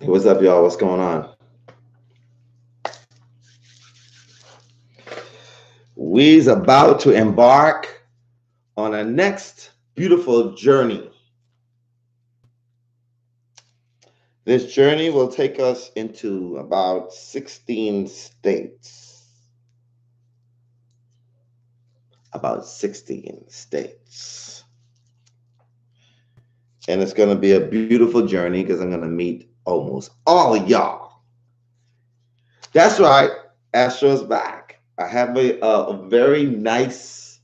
Hey, what's up, y'all? What's going on? We's about to embark on a next beautiful journey. This journey will take us into about 16 states. About 16 states. And it's going to be a beautiful journey because I'm going to meet almost all of y'all. That's right, Astro's back. I have a very nice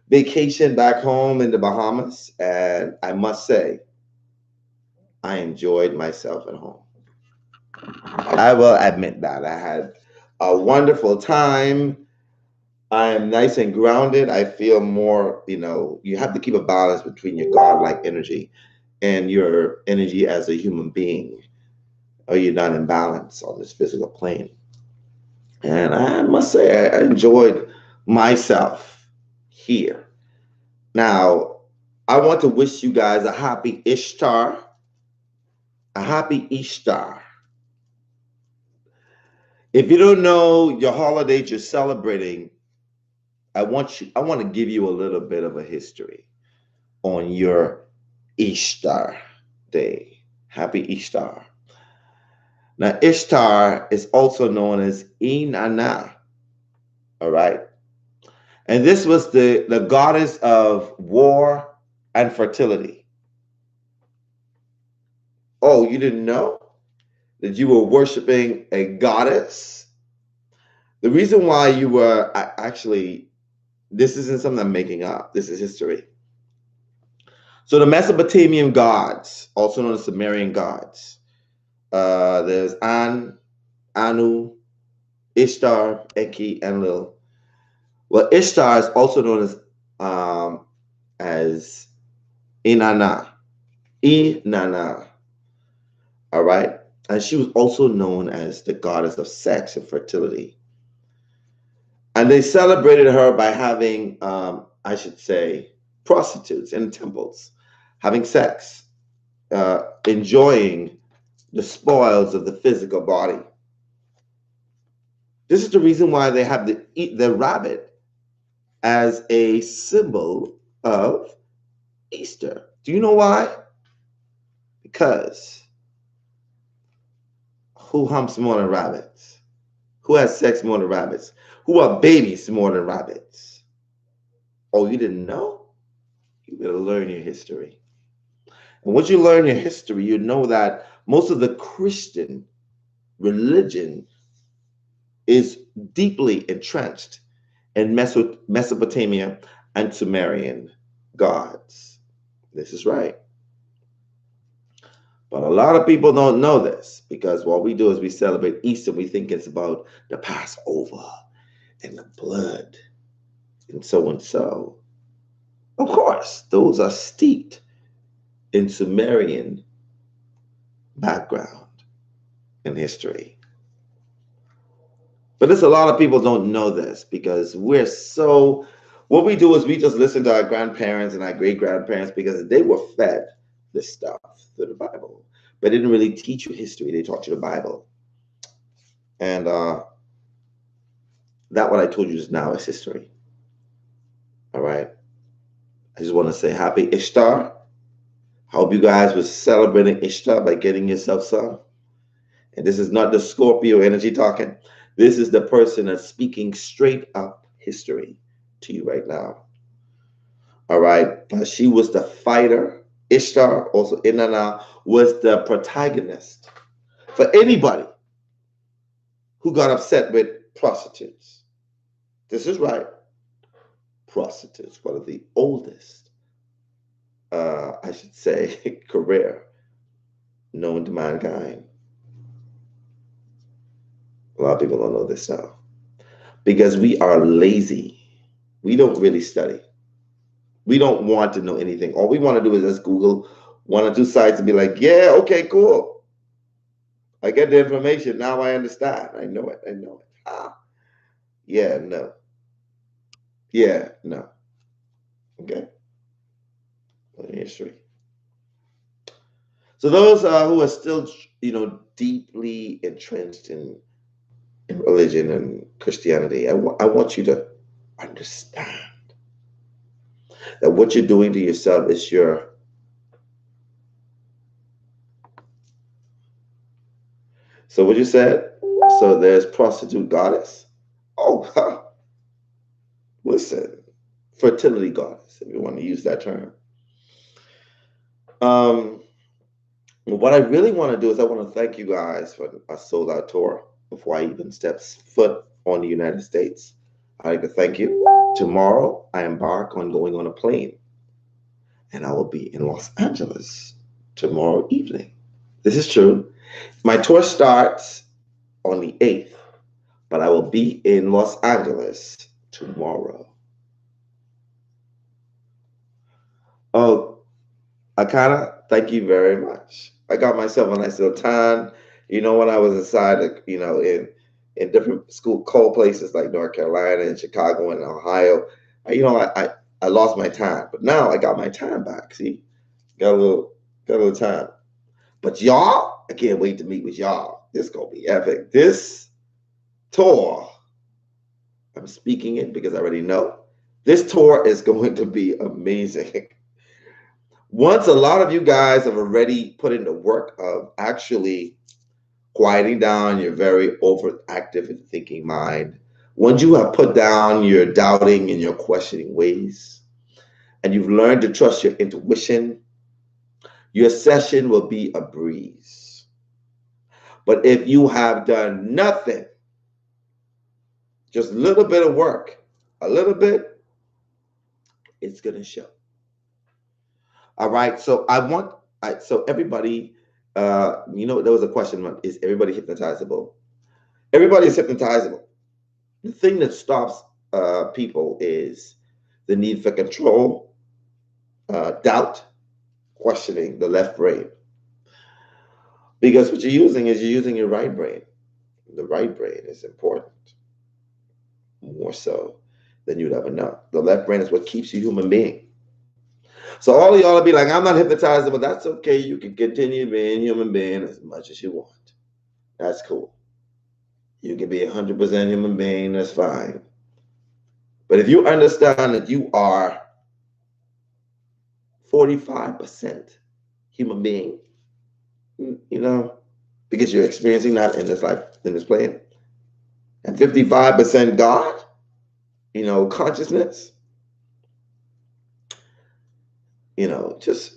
vacation back home in the Bahamas, and I must say, I enjoyed myself at home. I will admit that. I had a wonderful time. I am nice and grounded. I feel more, you have to keep a balance between your godlike energy and your energy as a human being, or you're not in balance on this physical plane. And I must say, I enjoyed myself here. Now, I want to wish you guys a happy Ishtar, a happy Ishtar. If you don't know your holidays you're celebrating, I want to give you a little bit of a history on your Ishtar day. Happy Ishtar. Now, Ishtar is also known as Inanna. All right. And this was the goddess of war and fertility. Oh, you didn't know that you were worshiping a goddess? The reason why you were actually, this isn't something I'm making up, this is history. So the Mesopotamian gods, also known as Sumerian gods, there's Anu, Ishtar, Eki, and Lil. Well, Ishtar is also known as Inanna. Inanna. All right. And she was also known as the goddess of sex and fertility. And they celebrated her by having, I should say, prostitutes in temples, having sex, enjoying the spoils of the physical body. This is the reason why they have the rabbit as a symbol of Easter. Do you know why? Because who humps more than rabbits? Who has sex more than rabbits? Who are babies more than rabbits? Oh, you didn't know? You better learn your history. And once you learn your history, you know that most of the Christian religion is deeply entrenched in Mesopotamia and Sumerian gods. This is right. But a lot of people don't know this because what we do is we celebrate Easter. We think it's about the Passover and the blood and so and so. Of course, those are steeped in Sumerian background and history. But there's a lot of people don't know this because what we do is we just listen to our grandparents and our great grandparents because they were fed this stuff through the Bible. But they didn't really teach you history, they taught you the Bible. And that what I told you just now is history. All right. I just want to say happy Ishtar. Hope you guys were celebrating Ishtar by getting yourself some. And this is not the Scorpio energy talking. This is the person that's speaking straight up history to you right now. All right. She was the fighter. Ishtar, also Inanna, was the protagonist for anybody who got upset with prostitutes. This is right. Prostitutes, one of the oldest, I should say, career known to mankind. A lot of people don't know this now because we are lazy. We don't really study. We don't want to know anything. All we want to do is just Google one or two sites and be like, yeah, okay, cool. I get the information. Now I understand. I know it. I know it. Ah, yeah, no. Yeah, no. Okay. History. So those who are still, deeply entrenched in religion and Christianity, I want you to understand that what you're doing to yourself is so what you said, so there's prostitute goddess. Oh, listen, fertility goddess, if you want to use that term. Um, what I really want to do is I want to thank you guys for a sold out tour before I even step foot on the United States. I'd like to thank you. Tomorrow, I embark on going on a plane, and I will be in Los Angeles tomorrow evening. This is true. My tour starts on the 8th, but I will be in Los Angeles tomorrow. Oh, Akana, thank you very much. I got myself a nice little tan. When I was inside, in different school cold places like North Carolina and Chicago and Ohio, I lost my time, but now I got my time back. See, got a little time. But y'all, I can't wait to meet with y'all. This gonna be epic. This tour, I'm speaking it because I already know. This tour is going to be amazing. Once a lot of you guys have already put in the work of actually quieting down your very overactive and thinking mind, once you have put down your doubting and your questioning ways, and you've learned to trust your intuition, your session will be a breeze. But if you have done nothing, just a little bit of work, a little bit, it's going to show. All right. So so everybody, there was a question, is everybody hypnotizable? Everybody is hypnotizable. The thing that stops people is the need for control, doubt, questioning the left brain. Because what you're using your right brain. The right brain is important, more so than you'd ever know. The left brain is what keeps you human being. So all of y'all will be like, I'm not hypnotized, but that's okay. You can continue being human being as much as you want. That's cool. You can be 100% human being, that's fine. But if you understand that you are 45% human being, because you're experiencing that in this life, in this plane, and 55% God, consciousness, just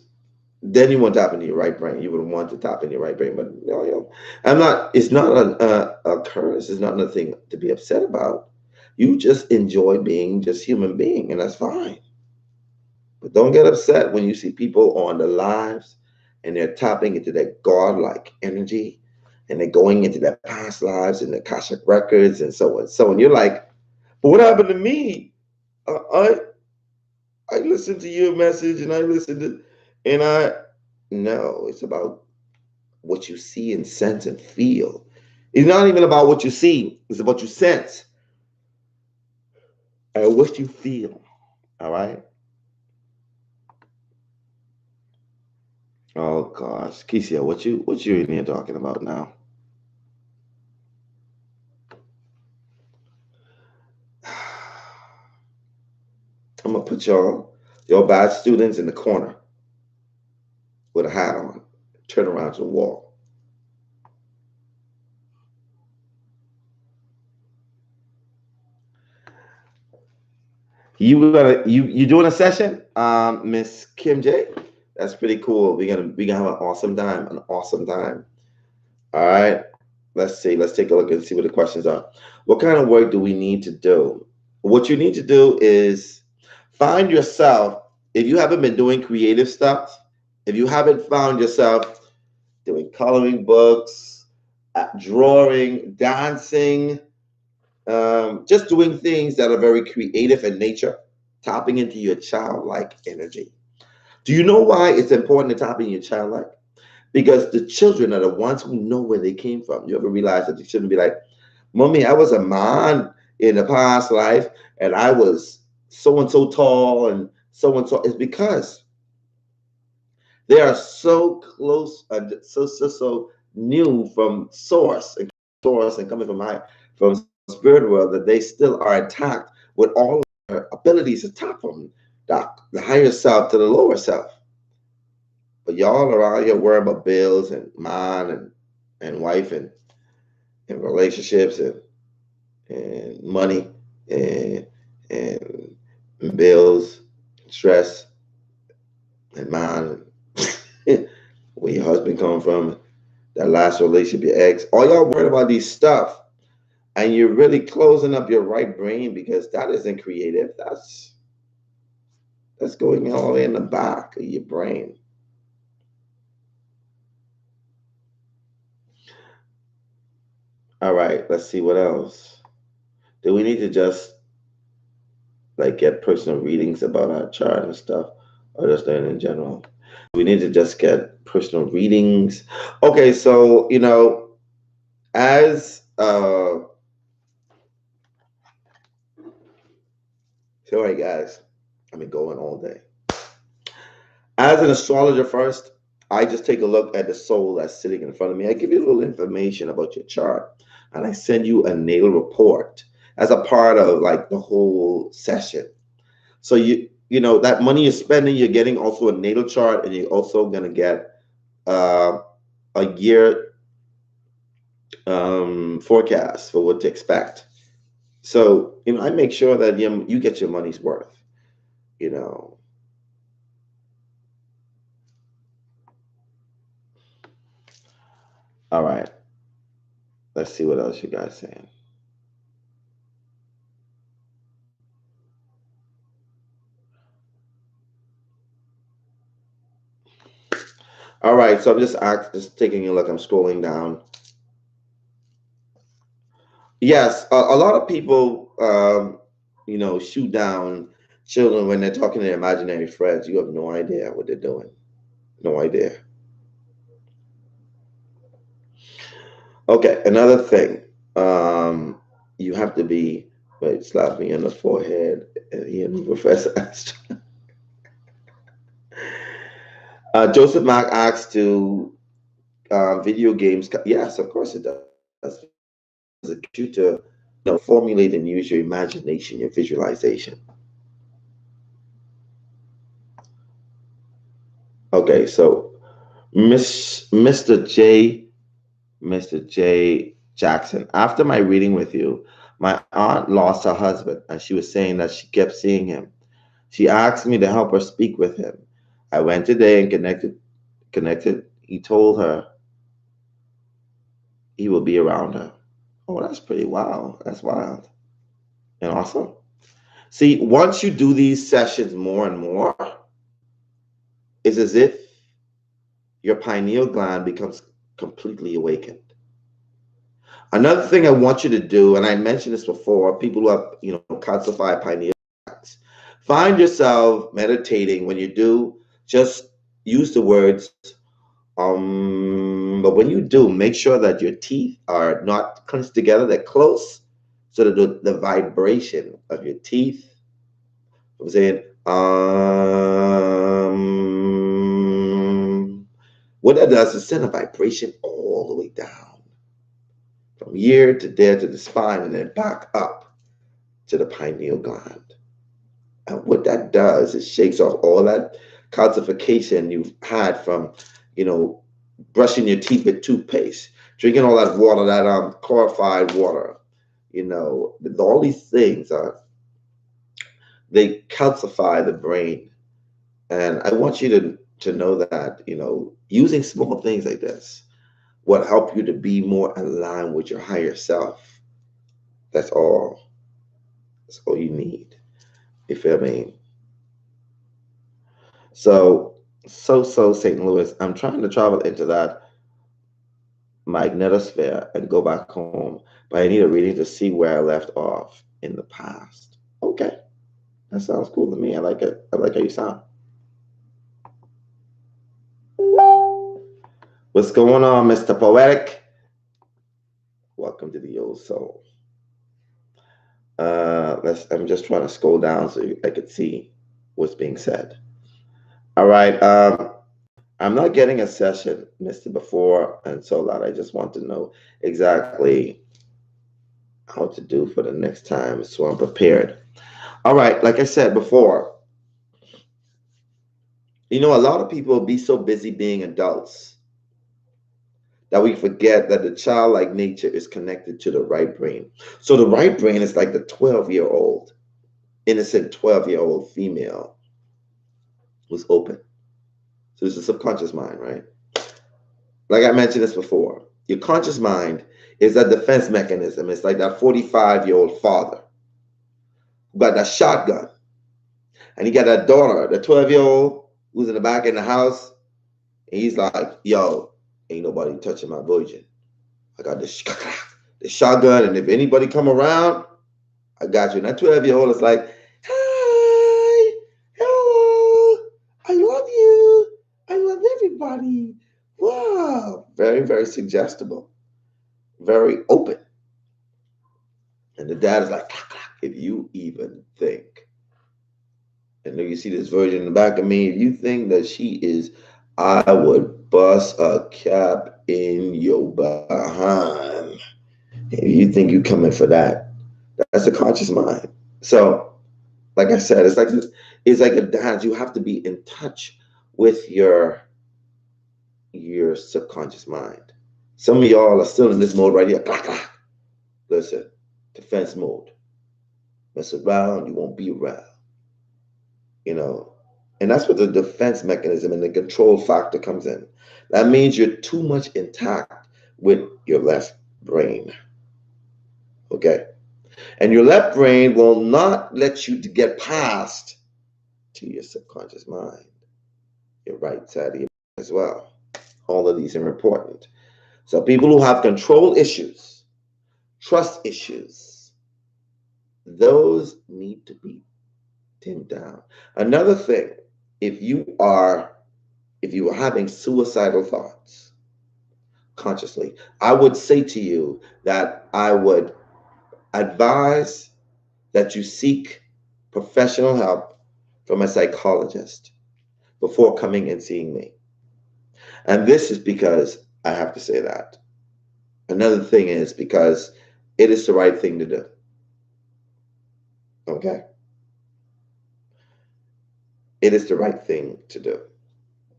then you want to tap into your right brain. You would want to tap into your right brain, but it's not a curse. It's not nothing to be upset about. You just enjoy being just human being, and that's fine. But don't get upset when you see people on the lives and they're tapping into that godlike energy and they're going into their past lives and the Akashic records and so on. So on. You're like, but what happened to me? I listened to your message and no, it's about what you see and sense and feel. It's not even about what you see. It's about what you sense and what you feel. All right. Oh gosh, Keisha, what you in here talking about now? I'm gonna put your bad students in the corner with a hat on, turn around to the wall. You doing a session, Miss Kim J? That's pretty cool. We gonna have an awesome time. An awesome time. All right. Let's see. Let's take a look and see what the questions are. What kind of work do we need to do? What you need to do is find yourself. If you haven't been doing creative stuff, if you haven't found yourself doing coloring books, drawing, dancing, just doing things that are very creative in nature, tapping into your childlike energy. Do you know why it's important to tap into your childlike? Because the children are the ones who know where they came from. You ever realize that you shouldn't be like, Mommy, I was a man in a past life and I was so and so tall and so. It's because They are so close, so new from source and coming from spirit world that they still are intact with all their abilities to tap from the higher self to the lower self. But y'all are out here worrying about bills and man and wife and relationships and money and and bills, stress, and man. Where your husband come from, that last relationship, your ex. All y'all worried about these stuff, and you're really closing up your right brain because that isn't creative. That's going all the way in the back of your brain. All right, let's see what else. Do we need to just like get personal readings about our chart and stuff, or just learn in general? We need to just get personal readings. Okay, so as sorry guys, I've been going all day. As an astrologer first, I just take a look at the soul that's sitting in front of me. I give you a little information about your chart, and I send you a natal report as a part of like the whole session. So that money you're spending, you're getting also a natal chart, and you're also gonna get uh, a year forecast for what to expect. So I make sure that you get your money's worth. You know. All right. Let's see what else you guys saying. All right, so I'm just taking a look. I'm scrolling down. Yes, a lot of people, shoot down children when they're talking to their imaginary friends. You have no idea what they're doing. No idea. Okay, another thing. You have to be. Wait, slap me on the forehead. Professor Astor. Joseph Mark asks, "Do video games?" Yes, of course it does. It you to formulate and use your imagination, your visualization. Okay, so Mr. J Jackson. After my reading with you, my aunt lost her husband, and she was saying that she kept seeing him. She asked me to help her speak with him. I went today and connected. He told her he will be around her. Oh, that's pretty wild. That's wild and awesome. See, once you do these sessions more and more, it's as if your pineal gland becomes completely awakened. Another thing I want you to do, and I mentioned this before, people who have, calcified pineal glands, find yourself meditating. When you do, just use the words, but when you do, make sure that your teeth are not clenched together, they're close, so that the vibration of your teeth, I'm saying, what that does is send a vibration all the way down from here to there to the spine and then back up to the pineal gland. And what that does is shakes off all that calcification you've had from, brushing your teeth with toothpaste, drinking all that water, that chlorified water. All these things they calcify the brain. And I want you to know that, using small things like this will help you to be more aligned with your higher self. That's all. That's all you need. You feel me? So St. Louis, I'm trying to travel into that magnetosphere and go back home, but I need a reading to see where I left off in the past. Okay, that sounds cool to me. I like it. I like how you sound. What's going on, Mr. Poetic? Welcome to the old soul. I'm just trying to scroll down so I could see what's being said. All right. I'm not getting a session, Mr. Before and so that I just want to know exactly how to do for the next time so I'm prepared. All right, like I said before, a lot of people be so busy being adults that we forget that the childlike nature is connected to the right brain. So the right brain is like the 12-year-old, innocent 12-year-old female who's open. So it's the subconscious mind, right? Like I mentioned this before, your conscious mind is a defense mechanism. It's like that 45-year-old father who got that shotgun, and he got that daughter, the 12-year-old who's in the back in the house, and he's like, yo, ain't nobody touching my virgin. I got this shotgun, and if anybody come around, I got you. And that 12-year-old is like, hi, hello, I love you. I love everybody. Wow. Very, very suggestible. Very open. And the dad is like, if you even think, and then you see this virgin in the back of me, if you think that she is, I would bust a cap in your behind. If you think you coming for that, that's the conscious mind. So, like I said, it's like a dance. You have to be in touch with your subconscious mind. Some of y'all are still in this mode right here. Listen, defense mode. Mess around, you won't be around. And that's where the defense mechanism and the control factor comes in. That means you're too much intact with your left brain. Okay? And your left brain will not let you to get past to your subconscious mind. Your right side of your mind as well. All of these are important. So people who have control issues, trust issues, those need to be dimmed down. Another thing, if you are having suicidal thoughts consciously, I would say to you that I would advise that you seek professional help from a psychologist before coming and seeing me. And this is because I have to say that. Another thing is because it is the right thing to do. Okay? It is the right thing to do.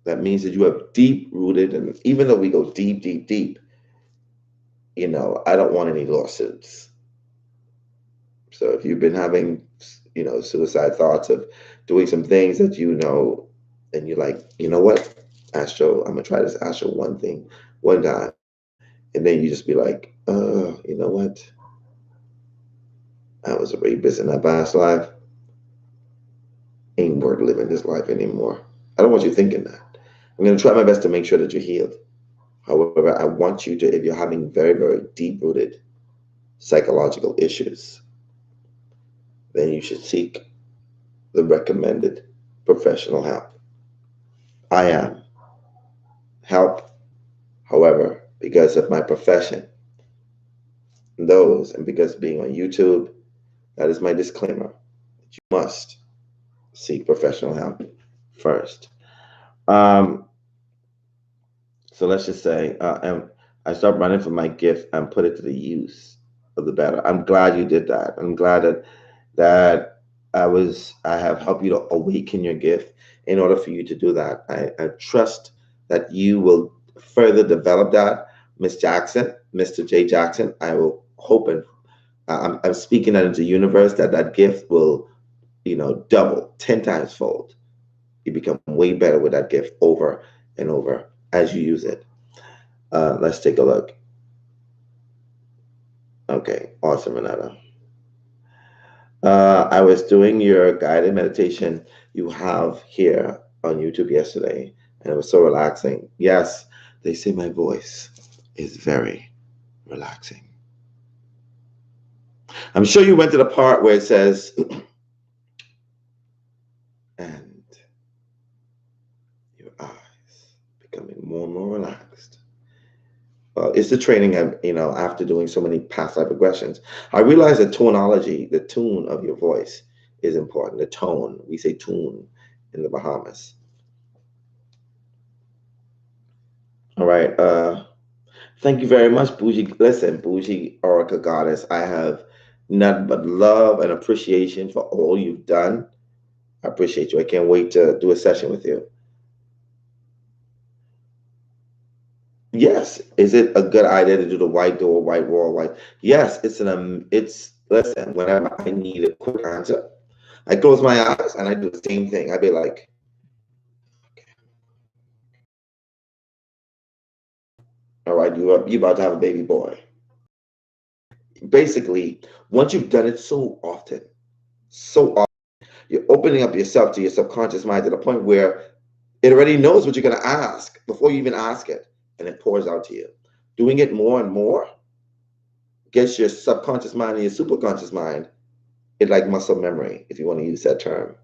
That means that you have deep rooted, and even though we go deep, deep, deep, I don't want any lawsuits. So if you've been having, suicide thoughts of doing some things that and you're like, you know what, Astro, I'm gonna try this Astro one thing, one time, and then you just be like, you know what, I was a rapist in that past life. Ain't worth living this life anymore. I don't want you thinking that. I'm gonna try my best to make sure that you're healed. However, I want you to, if you're having very, very deep-rooted psychological issues, then you should seek the recommended professional help. I am help, however, because of my profession, and because being on YouTube, that is my disclaimer. You must seek professional help first. So let's just say, and I start running for my gift and put it to the use of the better. I'm glad you did that. I'm glad that I have helped you to awaken your gift in order for you to do that. I trust that you will further develop that, Miss Jackson, Mr. J. Jackson. I will hope, and I'm speaking that into the universe, that gift will, double, 10 times fold. You become way better with that gift over and over as you use it. Let's take a look. Okay, awesome, Renata. I was doing your guided meditation you have here on YouTube yesterday, and it was so relaxing. Yes, they say my voice is very relaxing. I'm sure you went to the part where it says, and your eyes becoming more and more relaxed. It's the training after doing so many past life regressions. I realized that tonology, the tune of your voice, is important. The tone, we say tune in the Bahamas. All right. Thank you very much, Bougie. Listen, Bougie Oracle Goddess, I have nothing but love and appreciation for all you've done. I appreciate you. I can't wait to do a session with you. Yes. Is it a good idea to do the white door, white wall, white? Yes, it's listen, whenever I need a quick answer, I close my eyes and I do the same thing. I'd be like, all right, you about to have a baby boy. Basically, once you've done it so often, you're opening up yourself to your subconscious mind to the point where it already knows what you're going to ask before you even ask it, and it pours out to you. Doing it more and more gets your subconscious mind and your superconscious mind. It's like muscle memory, if you want to use that term.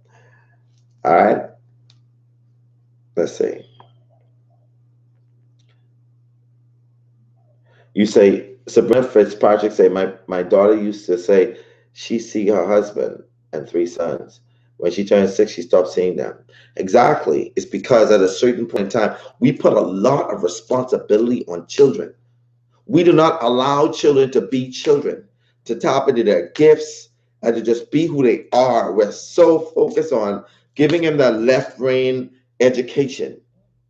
All right, let's see. You say Sabrina Fitzpatrick say my daughter used to say she see her husband and three sons. When she turned 6, she stopped seeing them. Exactly. It's because at a certain point in time, we put a lot of responsibility on children. We do not allow children to be children, to tap into their gifts, and to just be who they are. We're so focused on giving them that left brain education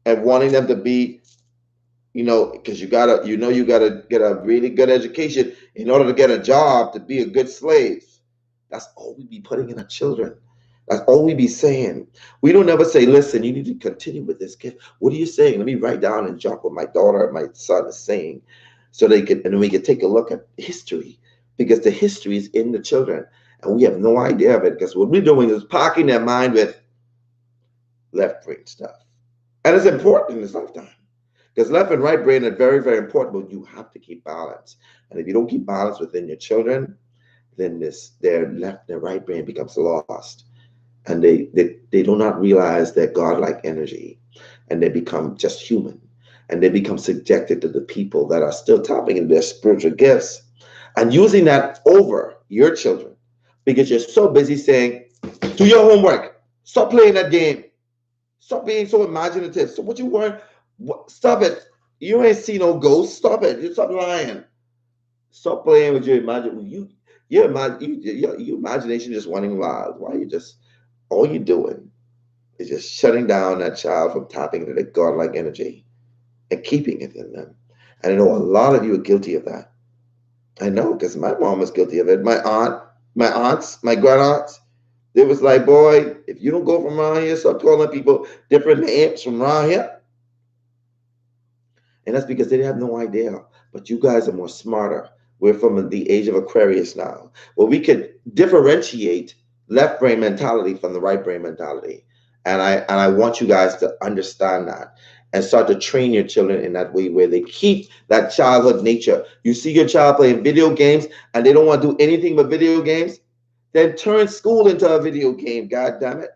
and wanting them to be, because you gotta get a really good education in order to get a job to be a good slave. That's all we be putting in our children. That's all we be saying. We don't ever say, listen, you need to continue with this gift. What are you saying? Let me write down and jot what my daughter and my son is saying, so they can, and then we can take a look at history, because the history is in the children, and we have no idea of it, because what we're doing is packing their mind with left brain stuff, and it's important in this lifetime. Because left and right brain are very, very important, but you have to keep balance. And if you don't keep balance within your children, then their left and their right brain becomes lost. And they do not realize their godlike energy. And they become just human. And they become subjected to the people that are still tapping into their spiritual gifts and using that over your children. Because you're so busy saying, do your homework. Stop playing that game. Stop being so imaginative. So what you want? Stop it. You ain't see no ghosts. Stop it. You stop lying. Stop playing with your imagination. Your imagination just running wild. Why you just all you doing is just shutting down that child from tapping into the godlike energy and keeping it in them. And I know a lot of you are guilty of that. I know, because my mom was guilty of it. My aunts, my grand aunts, they was like, boy, if you don't go from around here, stop calling people different names from around here. And that's because they have no idea. But you guys are more smarter. We're from the age of Aquarius now, where we could differentiate left brain mentality from the right brain mentality. And I want you guys to understand that and start to train your children in that way, where they keep that childhood nature. You see your child playing video games and they don't want to do anything but video games, then turn school into a video game, god damn it.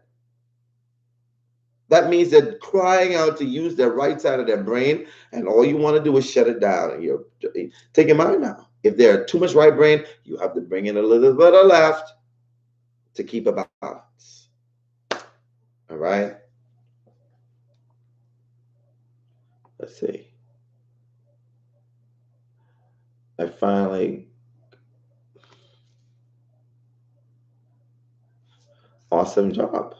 That means they're crying out to use their right side of their brain, and all you want to do is shut it down. And you're taking mine now. If they're too much right brain, you have to bring in a little bit of left to keep a balance. All right. Let's see. I finally, awesome job.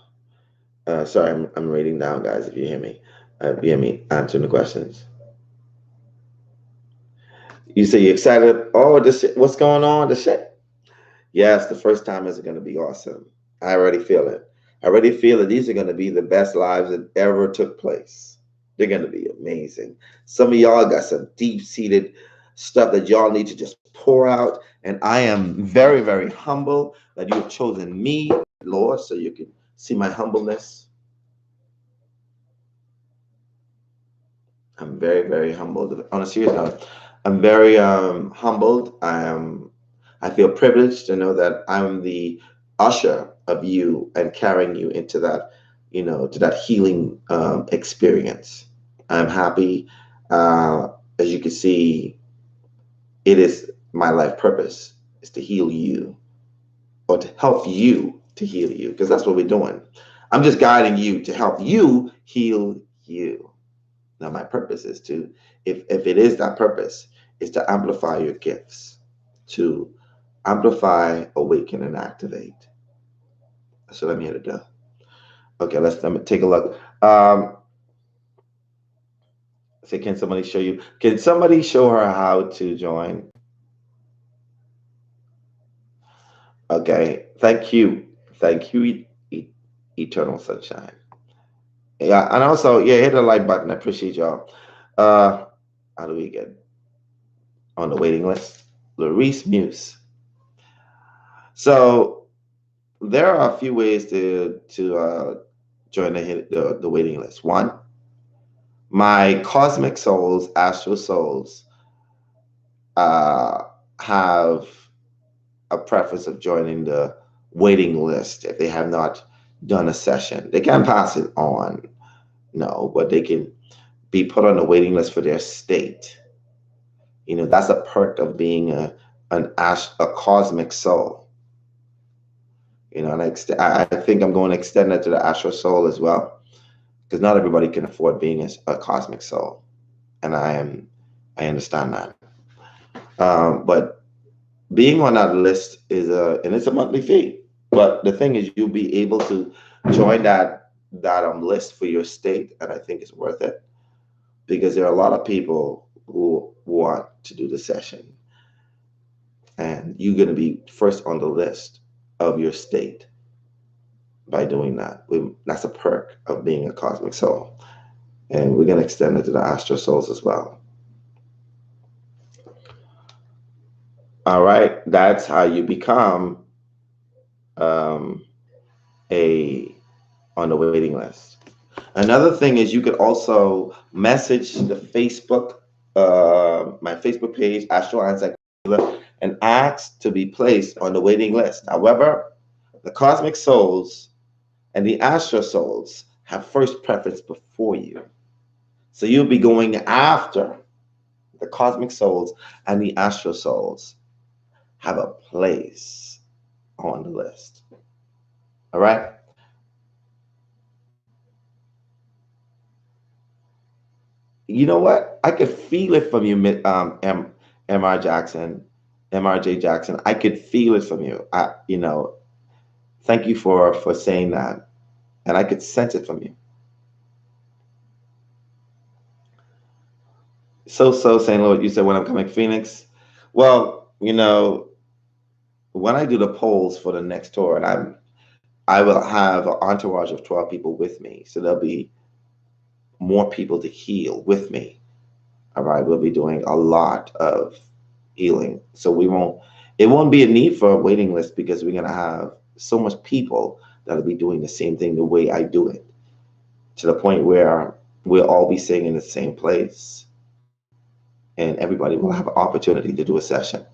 Sorry, I'm reading down, guys. If you hear me, answering the questions. You say you're excited. Oh, this shit, what's going on? The shit. Yes, the first time is going to be awesome. I already feel it. I already feel that these are going to be the best lives that ever took place. They're going to be amazing. Some of y'all got some deep-seated stuff that y'all need to just pour out. And I am very, very humble that you've chosen me, Lord, so you can see my humbleness. I'm very, very humbled. On a serious note, I'm very humbled. I feel privileged to know that I'm the usher of you and carrying you into that, to that healing experience. I'm happy. As you can see, it is my life purpose is to heal you, or to help you to heal you, because that's what we're doing. I'm just guiding you to help you heal you. Now, my purpose is to, if it is that purpose, is to amplify your gifts, to amplify, awaken, and activate. That's what I'm here to do. Okay, let me take a look. Say, can somebody show you? Can somebody show her how to join? Okay, thank you, Eternal Sunshine. Yeah, and also, yeah, hit the like button. I appreciate y'all. Uh, how do we get on the waiting list? Larice Muse. So there are a few ways to join the waiting list. One, my cosmic souls, astral souls, uh, have a preference of joining the waiting list if they have not done a session. They can pass it on, no, but they can be put on the waiting list for their state. That's a perk of being a cosmic soul. And I think I'm going to extend that to the astral soul as well, because not everybody can afford being a cosmic soul, and I understand that. But being on that list and it's a monthly fee. But the thing is, you'll be able to join that list for your state, and I think it's worth it because there are a lot of people who want to do the session, and you're going to be first on the list of your state by doing that. That's a perk of being a cosmic soul, and we're going to extend it to the astral souls as well. All right, that's how you become um, a on the waiting list. Another thing is you could also message the Facebook, my Facebook page, Astral Anzac, and ask to be placed on the waiting list. However, the cosmic souls and the astral souls have first preference before you. So you'll be going after the cosmic souls, and the astral souls have a place on the list. All right? You know what? I could feel it from you, Mr. Jackson, MRJ Jackson. I could feel it from you. Thank you for saying that, and I could sense it from you. So saying, Lord, you said when I'm coming, Phoenix. Well, when I do the polls for the next tour, and I will have an entourage of 12 people with me, so there'll be more people to heal with me. All right, we'll be doing a lot of healing. So it won't be a need for a waiting list because we're gonna have so much people that'll be doing the same thing the way I do it, to the point where we'll all be sitting in the same place and everybody will have an opportunity to do a session.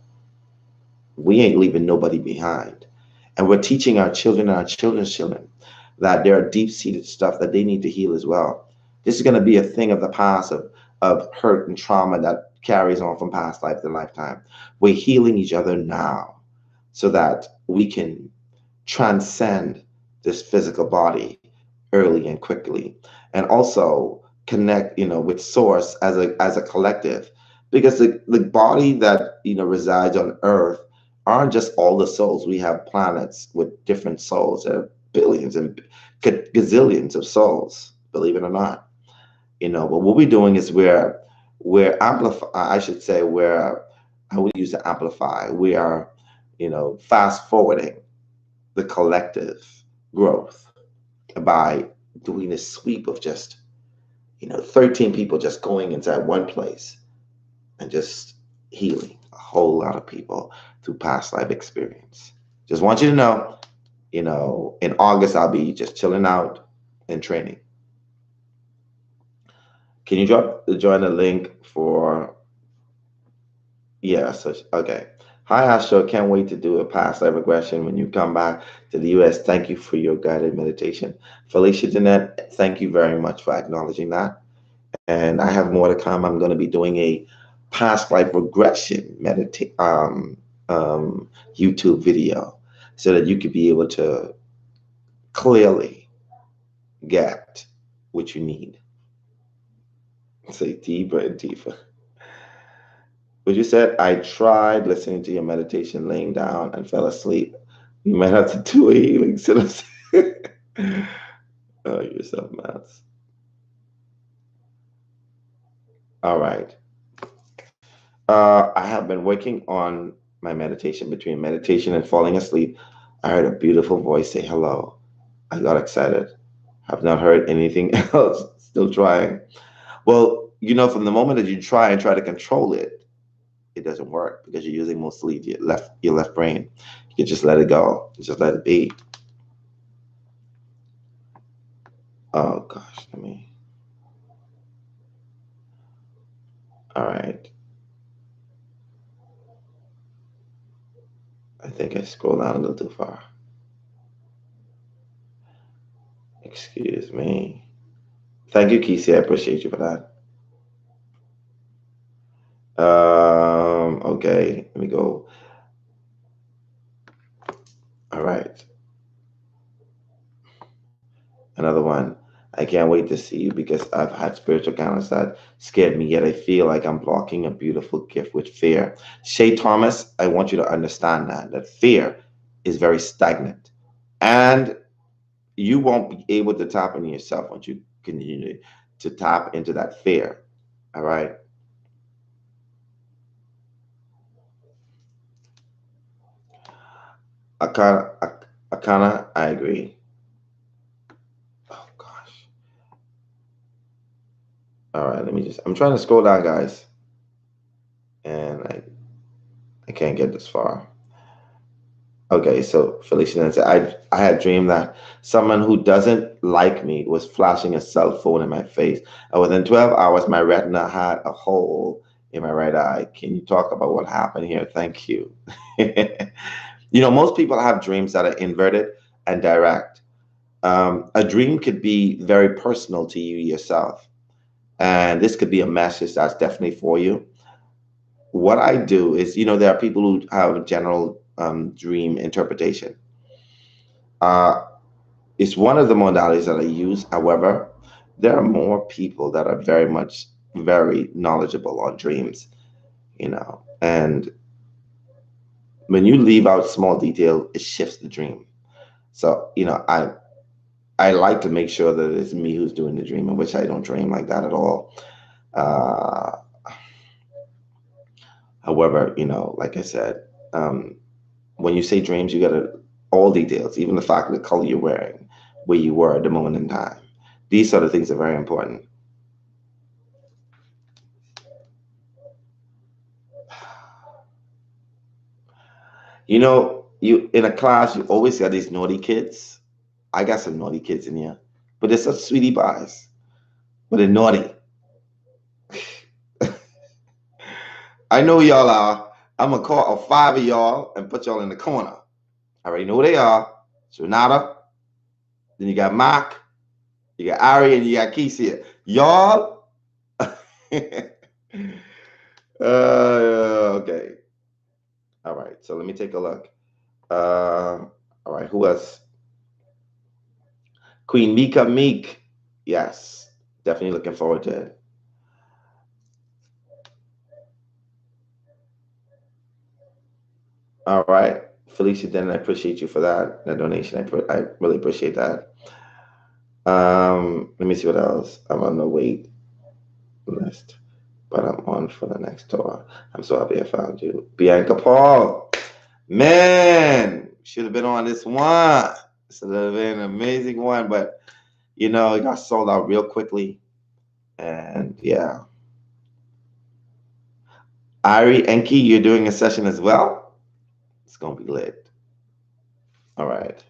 We ain't leaving nobody behind. And we're teaching our children and our children's children that there are deep-seated stuff that they need to heal as well. This is going to be a thing of the past of hurt and trauma that carries on from past life to lifetime. We're healing each other now so that we can transcend this physical body early and quickly, and also connect, with source as a collective, because the body that resides on earth aren't just all the souls. We have planets with different souls. There are billions and gazillions of souls, believe it or not. But what we're doing is we're amplify. I should say I would use to amplify. We are, fast forwarding the collective growth by doing a sweep of just 13 people just going inside one place and just healing a whole lot of people through past life experience. Just want you to know, in August I'll be just chilling out and training. Can you join the link for? Yeah, so okay. Hi Astro, can't wait to do a past life regression when you come back to the US. Thank you for your guided meditation. Felicia Jeanette, thank you very much for acknowledging that. And I have more to come. I'm going to be doing a past life regression YouTube video so that you could be able to clearly get what you need. Say deeper and deeper. But you said, I tried listening to your meditation laying down and fell asleep. You might have to do a healing. Oh, yourself, maths. All right. I have been working on my meditation. Between meditation and falling asleep, I heard a beautiful voice say hello. I got excited. Have not heard anything else. Still trying. Well, from the moment that you try to control it, it doesn't work because you're using mostly your left brain. You can just let it go. Just let it be. Oh gosh, let me. All right. I think I scrolled down a little too far. Excuse me. Thank you, Kesey. I appreciate you for that. Okay, let me go. All right. Another one. I can't wait to see you because I've had spiritual encounters that scared me, yet I feel like I'm blocking a beautiful gift with fear. Shay Thomas, I want you to understand that fear is very stagnant. And you won't be able to tap into yourself once you continue to tap into that fear. All right. Akana, I agree. Oh gosh. All right, I'm trying to scroll down, guys. And I can't get this far. Okay, so Felicia said, I had dreamed that someone who doesn't like me was flashing a cell phone in my face. And within 12 hours, my retina had a hole in my right eye. Can you talk about what happened here? Thank you. Most people have dreams that are inverted and direct. A dream could be very personal to you yourself. And this could be a message that's definitely for you. What I do is, there are people who have general dream interpretation. Uh, it's one of the modalities that I use. However, there are more people that are very knowledgeable on dreams, and when you leave out small detail, it shifts the dream. So, I like to make sure that it's me who's doing the dreaming, which I don't dream like that at all. Uh, However, like I said, when you say dreams, you got to all details, even the fact of the color you're wearing, where you were at the moment in time. These sort of things are very important. You in a class, you always got these naughty kids. I got some naughty kids in here, but they're such sweetie pies, but they're naughty. I know y'all are. I'm gonna call 5 of y'all and put y'all in the corner. I already know who they are. Sonata, then you got Mark, you got Ari, and you got Keisha. Y'all. Okay. All right. So let me take a look. All right. Who else? Queen Mika Meek. Yes. Definitely looking forward to it. All right. Felicia Denton, I appreciate you for that donation. I really appreciate that. Let me see what else. I'm on the wait list, but I'm on for the next tour. I'm so happy I found you. Bianca Paul. Man, should have been on this one. This would have been an amazing one, but it got sold out real quickly. And yeah. Ari Enki, you're doing a session as well? It's gonna be lit. All right.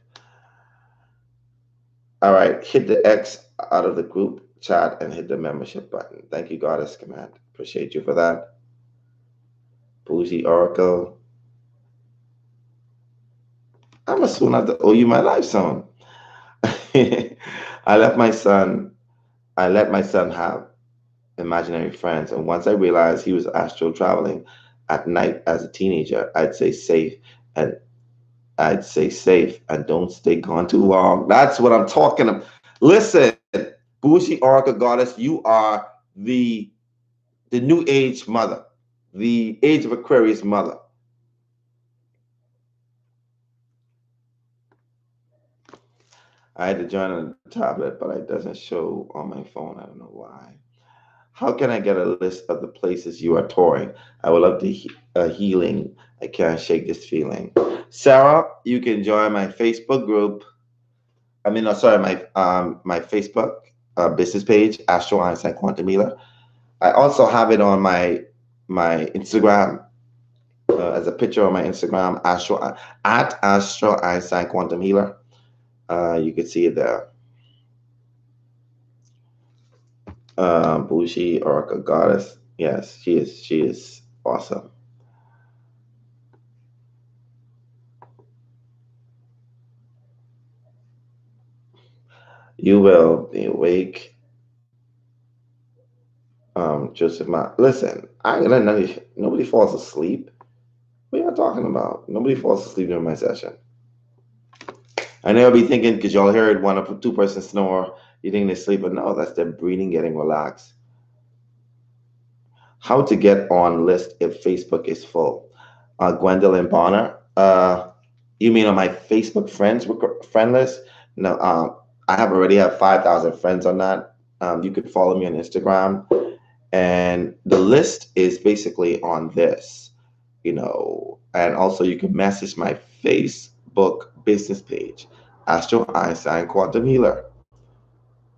All right. Hit the X out of the group chat and hit the membership button. Thank you, Goddess Command. Appreciate you for that. Bougie Oracle. I'm gonna soon have to owe you my life song. I let my son have imaginary friends, and once I realized he was astral traveling at night as a teenager, and I'd say safe and don't stay gone too long. That's what I'm talking about. Listen, Bougie Oracle Goddess, you are the New Age mother, the Age of Aquarius mother. I had to join on the tablet, but it doesn't show on my phone. I don't know why. How can I get a list of the places you are touring? I would love to healing. I can't shake this feeling. Sarah, you can join my Facebook group. I mean, no, sorry, my Facebook business page, Astro Einstein Quantum Healer. I also have it on my Instagram as a picture on my Instagram, at Astro Einstein Quantum Healer. You can see it there. Bushi Oracle Goddess. Yes, she is. She is awesome. You will be awake. Joseph, listen. I ain't gonna let nobody falls asleep. What are y'all talking about? Nobody falls asleep during my session. I know you'll be thinking because y'all heard one or two person snore, you think they sleep, but no, that's their breathing getting relaxed. How to get on list if Facebook is full? Gwendolyn Bonner. You mean on my Facebook friend list? No, I already have 5,000 friends on that. You can follow me on Instagram, and the list is basically on this, and also you can message my Facebook business page, Astro Einstein Quantum Healer,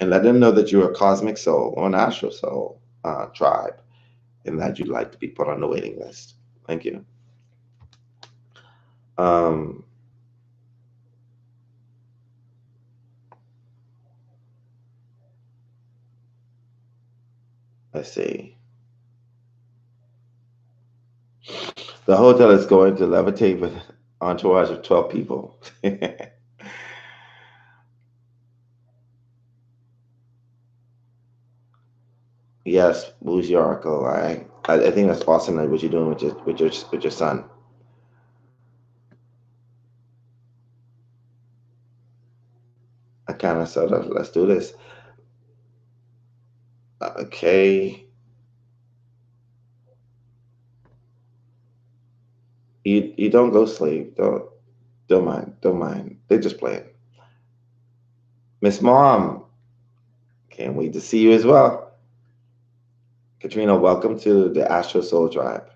and let them know that you're a cosmic soul or an astral soul tribe, and that you'd like to be put on the waiting list. Thank you. Um, let's see. The hotel is going to levitate with entourage of 12 people. Yes, Bougie Oracle. I think that's awesome. Like what you're doing with your son. I kind of sort of let's do this. Okay, you don't go sleep. Don't mind. They're just playing. Miss Mom, can't wait to see you as well. Katrina, welcome to the Astro Soul Tribe.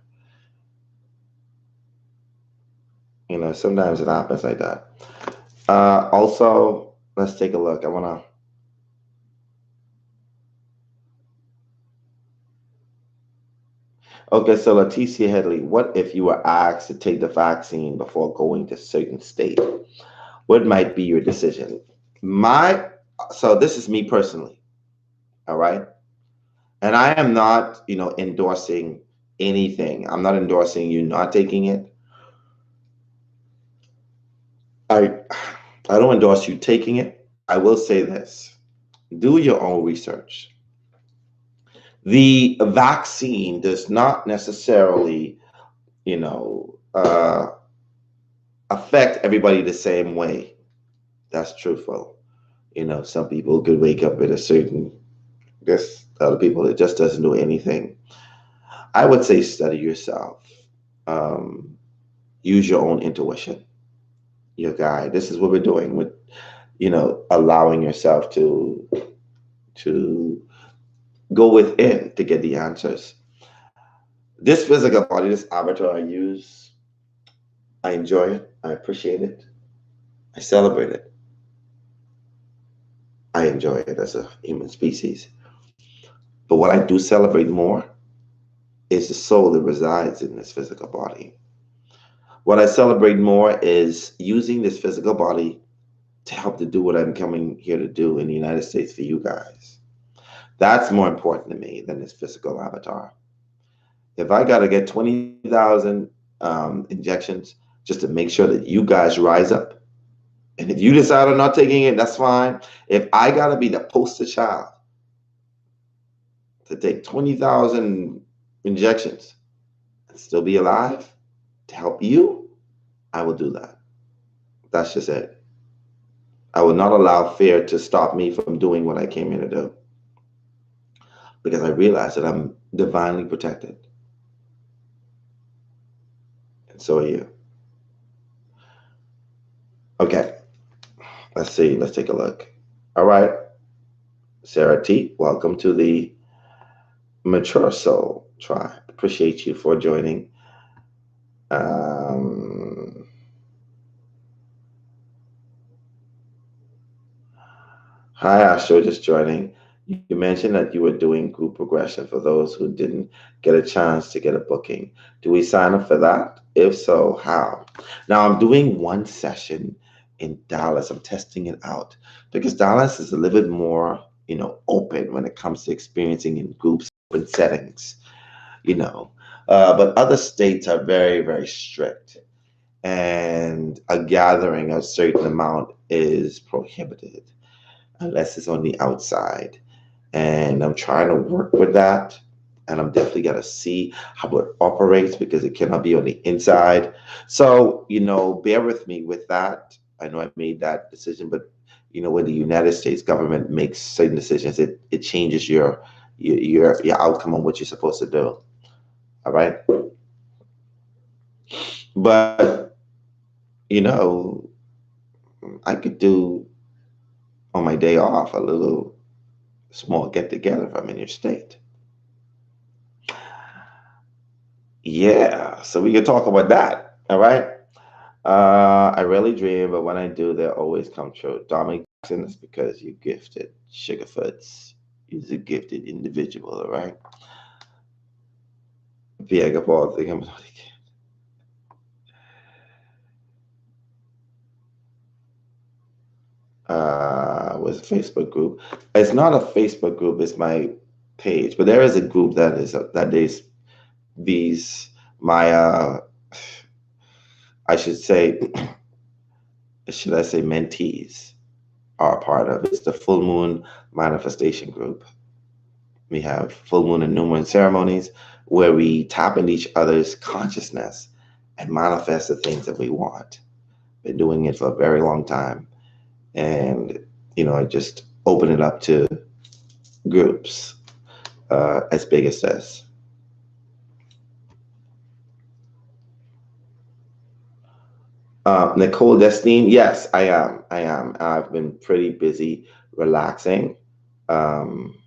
Sometimes it happens like that. Also, let's take a look. I wanna. Okay, so Leticia Headley, what if you were asked to take the vaccine before going to certain state? What might be your decision? So this is me personally, all right? And I am not, endorsing anything. I'm not endorsing you not taking it. I I don't endorse you taking it. I will say this. Do your own research. The vaccine does not necessarily, you know, uh, affect everybody the same way. That's truthful. Some people could wake up with a certain, there's other people that just doesn't do anything. I would say study yourself. Um, Use your own intuition, your guide. This is what we're doing with, allowing yourself to go within to get the answers. This physical body, this avatar I use, I enjoy it. I appreciate it. I celebrate it. I enjoy it as a human species. But what I do celebrate more is the soul that resides in this physical body. What I celebrate more is using this physical body to help to do what I'm coming here to do in the United States for you guys. That's more important to me than this physical avatar. If I got to get 20,000 injections just to make sure that you guys rise up, and if you decide on not taking it, that's fine. If I got to be the poster child to take 20,000 injections and still be alive to help you, I will do that. That's just it. I will not allow fear to stop me from doing what I came here to do. because I realize that I'm divinely protected, and so are you. Okay, let's see. Let's take a look. All right, Sarah T, welcome to the Mature Soul Tribe. Appreciate you for joining. Um, Hi, Astro, just joining. You mentioned that you were doing group progression for those who didn't get a chance to get a booking. Do we sign up for that? If so, how? Now, I'm doing one session in Dallas. I'm testing it out because Dallas is a little bit more, open when it comes to experiencing in groups, open settings, you know. But other states are very, very strict, and a gathering of a certain amount is prohibited unless it's on the outside. And I'm trying to work with that. And I'm definitely got to see how it operates because it cannot be on the inside. So, bear with me with that. I know I made that decision, but when the United States government makes certain decisions, it changes your outcome on what you're supposed to do. All right. But, you know, I could do on my day off a little small get together if I'm in your state. Yeah, so we can talk about that. All right. I rarely dream, but when I do, they always come true. Dominic Jackson is because you're gifted. Sugarfoots is a gifted individual. All right. Viega Paul, was a Facebook group. It's not a Facebook group. It's my page, but there is a group that is these my I should say should I say mentees are a part of. It's the full moon manifestation group. We have full moon and new moon ceremonies where we tap into each other's consciousness and manifest the things that we want. Been doing it for a very long time. And, I just open it up to groups as big as this. Nicole Destine, yes, I am. I am. I've been pretty busy relaxing. Um,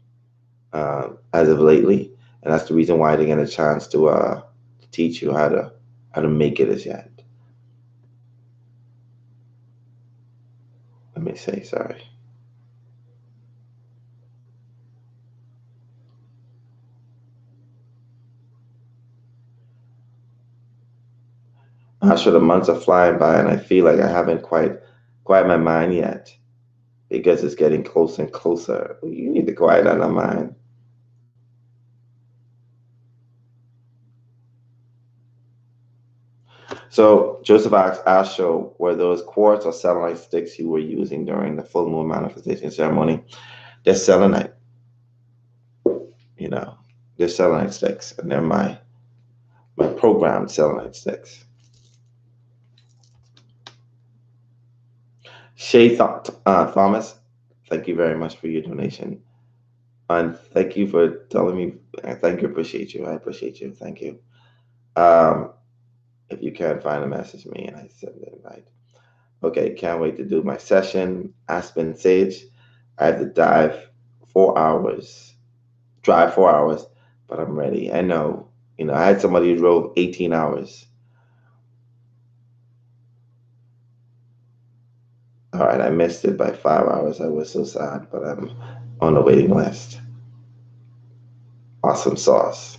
as of lately, and that's the reason why I didn't get a chance to teach you how to make it as yet. Let me say sorry. I'm sure the months are flying by, and I feel like I haven't quite quiet my mind yet because it's getting closer and closer. You need to quiet down our mind. So Joseph asked Astro, were those quartz or selenite sticks you were using during the full moon manifestation ceremony? They're selenite, you know. They're selenite sticks, and they're my programmed selenite sticks. Thomas, thank you very much for your donation. And thank you for telling me. Thank you, appreciate you. I appreciate you. Thank you. Um, if you can find a message me and I send the invite. Okay, can't wait to do my session. Aspen Sage. I have to drive 4 hours, but I'm ready. I know. I had somebody who drove 18 hours. All right, I missed it by 5 hours. I was so sad, but I'm on the waiting list. Awesome sauce.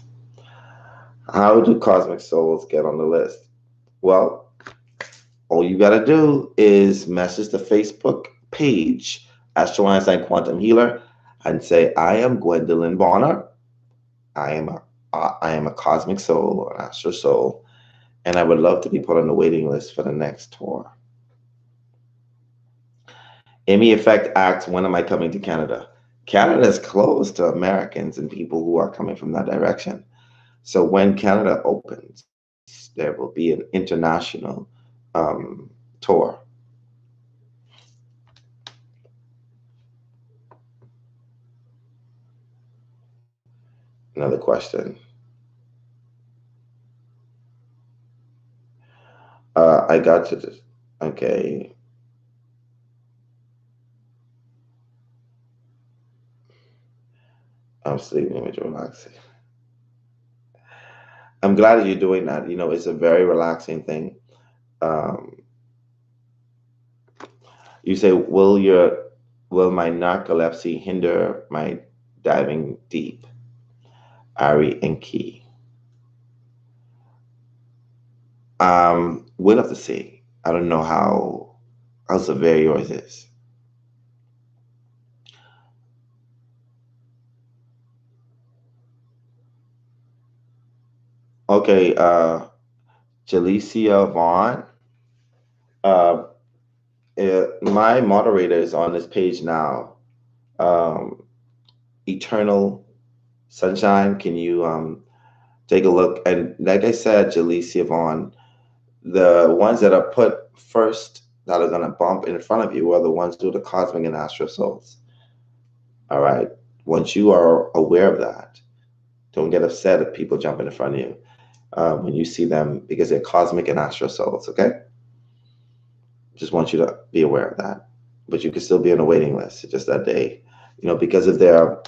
How do cosmic souls get on the list? Well, all you got to do is message the Facebook page, Astro Einstein Quantum Healer, and say, I am Gwendolyn Bonner. I am a cosmic soul or an astro soul, and I would love to be put on the waiting list for the next tour. Amy Effect asks, when am I coming to Canada? Canada is closed to Americans and people who are coming from that direction. So when Canada opens, there will be an international tour. Another question. I got to this. Okay. I'm sleeping with relaxing. I'm glad that you're doing that. It's a very relaxing thing. Um, you say, will my narcolepsy hinder my diving deep? Ari and Key. We'll have to see. I don't know how severe yours is. Okay, Jalicia Vaughn. Uh, my moderator is on this page now. Um, Eternal Sunshine. Can you take a look? And like I said, Jalicia Vaughn, the ones that are put first that are going to bump in front of you are the ones who are the cosmic and astral souls. All right. Once you are aware of that, don't get upset if people jump in front of you when you see them because they're cosmic and astral souls. Okay. Just want you to be aware of that. But you can still be on a waiting list. It's just that because of their,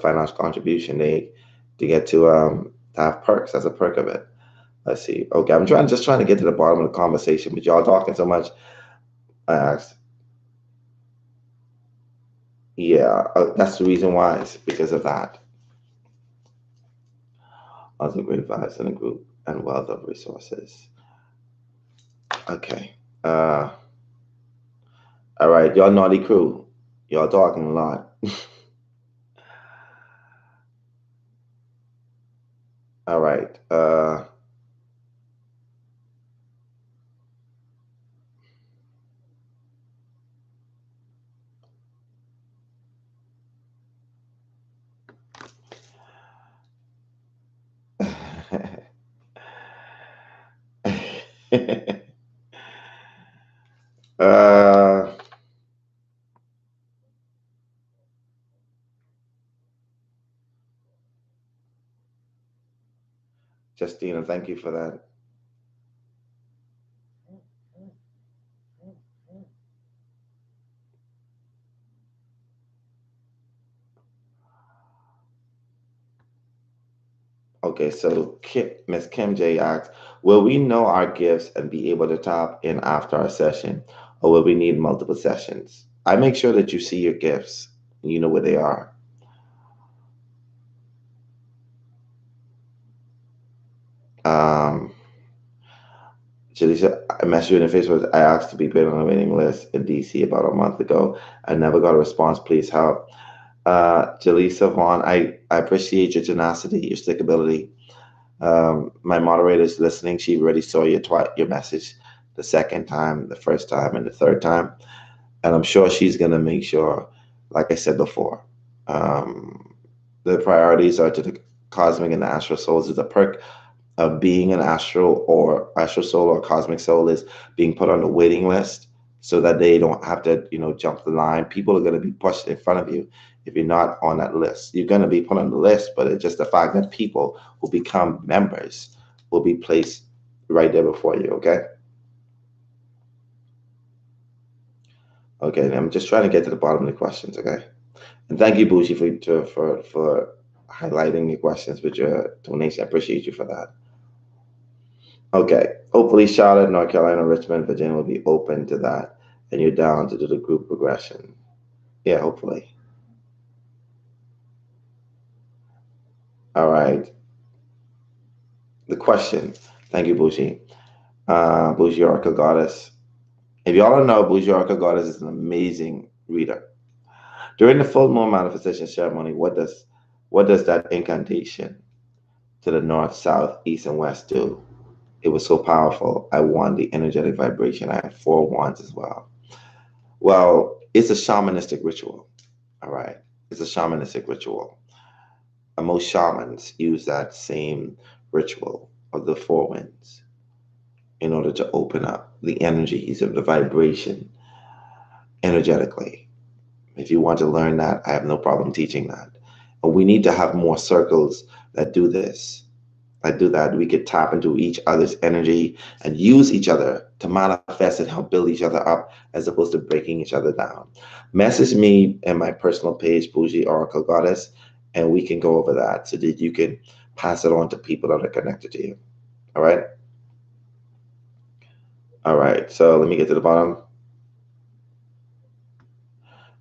financial contribution, they get to have perks. That's a perk of it. Let's see. Okay, I'm trying to get to the bottom of the conversation, but y'all talking so much. I asked. Yeah, that's the reason why. It's because of that. Other great vibes in the group and wealth of resources. Okay. All right, y'all naughty crew. Y'all talking a lot. All right. uh, Justina, thank you for that. Okay, so Miss Kim J asks, will we know our gifts and be able to tap in after our session, or will we need multiple sessions? I make sure that you see your gifts, you know where they are. Um, Jaleesa, I messaged you in Facebook. I asked to be put on a waiting list in DC about a month ago. I never got a response. Please help. Jaleesa Vaughn, I appreciate your tenacity, your stickability. My moderator is listening. She already saw your message the second time, the first time, and the third time. And I'm sure she's going to make sure, like I said before, the priorities are to the cosmic and the astral souls. Is a perk of being an astral soul or cosmic soul is being put on the waiting list so that they don't have to, jump the line. People are going to be pushed in front of you if you're not on that list. You're going to be put on the list, but it's just the fact that people who become members will be placed right there before you. Okay. Okay. I'm just trying to get to the bottom of the questions. Okay. And thank you, Bushi, for highlighting your questions with your donation. I appreciate you for that. Okay. Hopefully, Charlotte, North Carolina, Richmond, Virginia will be open to that, and you're down to do the group progression. Yeah, hopefully. All right. The question. Thank you, Bushi. Bushi Oracle Goddess. If y'all don't know, Bushi Oracle Goddess is an amazing reader. During the full moon manifestation ceremony, what does that incantation to the north, south, east, and west do? It was so powerful. I won the energetic vibration. I have 4 wands as well. Well, it's a shamanistic ritual. All right. It's a shamanistic ritual. And most shamans use that same ritual of the 4 winds in order to open up the energies of the vibration energetically. If you want to learn that, I have no problem teaching that. And we need to have more circles that do this. I do that. We could tap into each other's energy and use each other to manifest and help build each other up as opposed to breaking each other down. Message me in my personal page, Bougie Oracle Goddess, and we can go over that so that you can pass it on to people that are connected to you. All right. All right. So let me get to the bottom.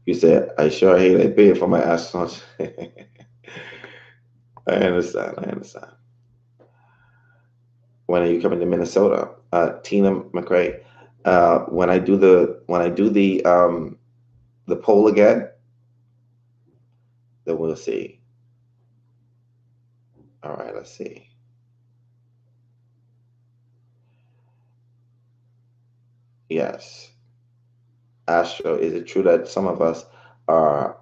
You said, I sure hate it paying for my astronauts. I understand. I understand. When are you coming to Minnesota? Tina McRae. When I do the poll again, then we'll see. All right, let's see. Yes. Astro, is it true that some of us are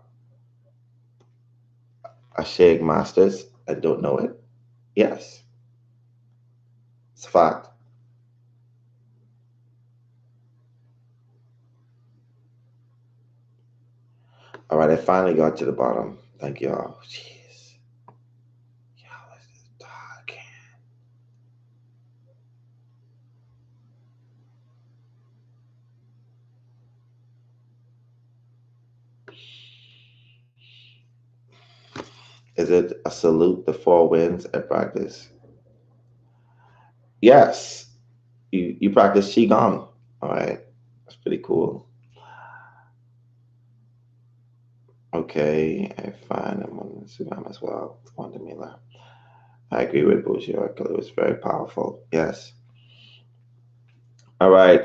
Asheg masters and don't know it? Yes, it's a fact. All right, I finally got to the bottom. Thank y'all. Jeez. Y'all, this is dark. Is it a salute the four winds at practice? Yes. You practice Qigong. All right. That's pretty cool. Okay, I find them on Instagram as well. Wanda Mila. I agree with Bougie Oracle. It was very powerful. Yes. All right.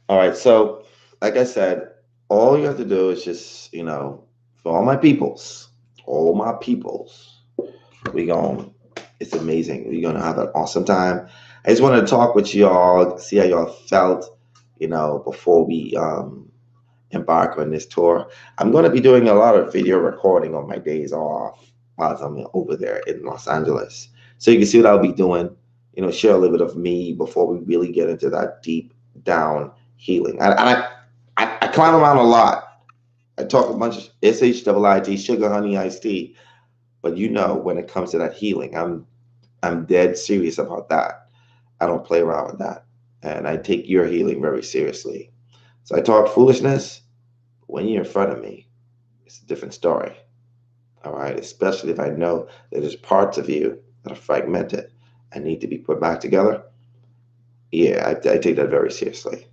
All right. So, like I said, all you have to do is just, for all my peoples, we going it's amazing. We're gonna have an awesome time. I just wanted to talk with y'all, see how y'all felt, before we embark on this tour. I'm gonna be doing a lot of video recording on my days off while I'm over there in Los Angeles. So you can see what I'll be doing, share a little bit of me before we really get into that deep down healing. I climb around a lot. I talk a bunch of SHIIT, sugar, honey, iced tea. But when it comes to that healing, I'm dead serious about that. I don't play around with that. And I take your healing very seriously. So I talk foolishness. When you're in front of me, it's a different story. All right. Especially if I know that there's parts of you that are fragmented and need to be put back together. Yeah, I take that very seriously.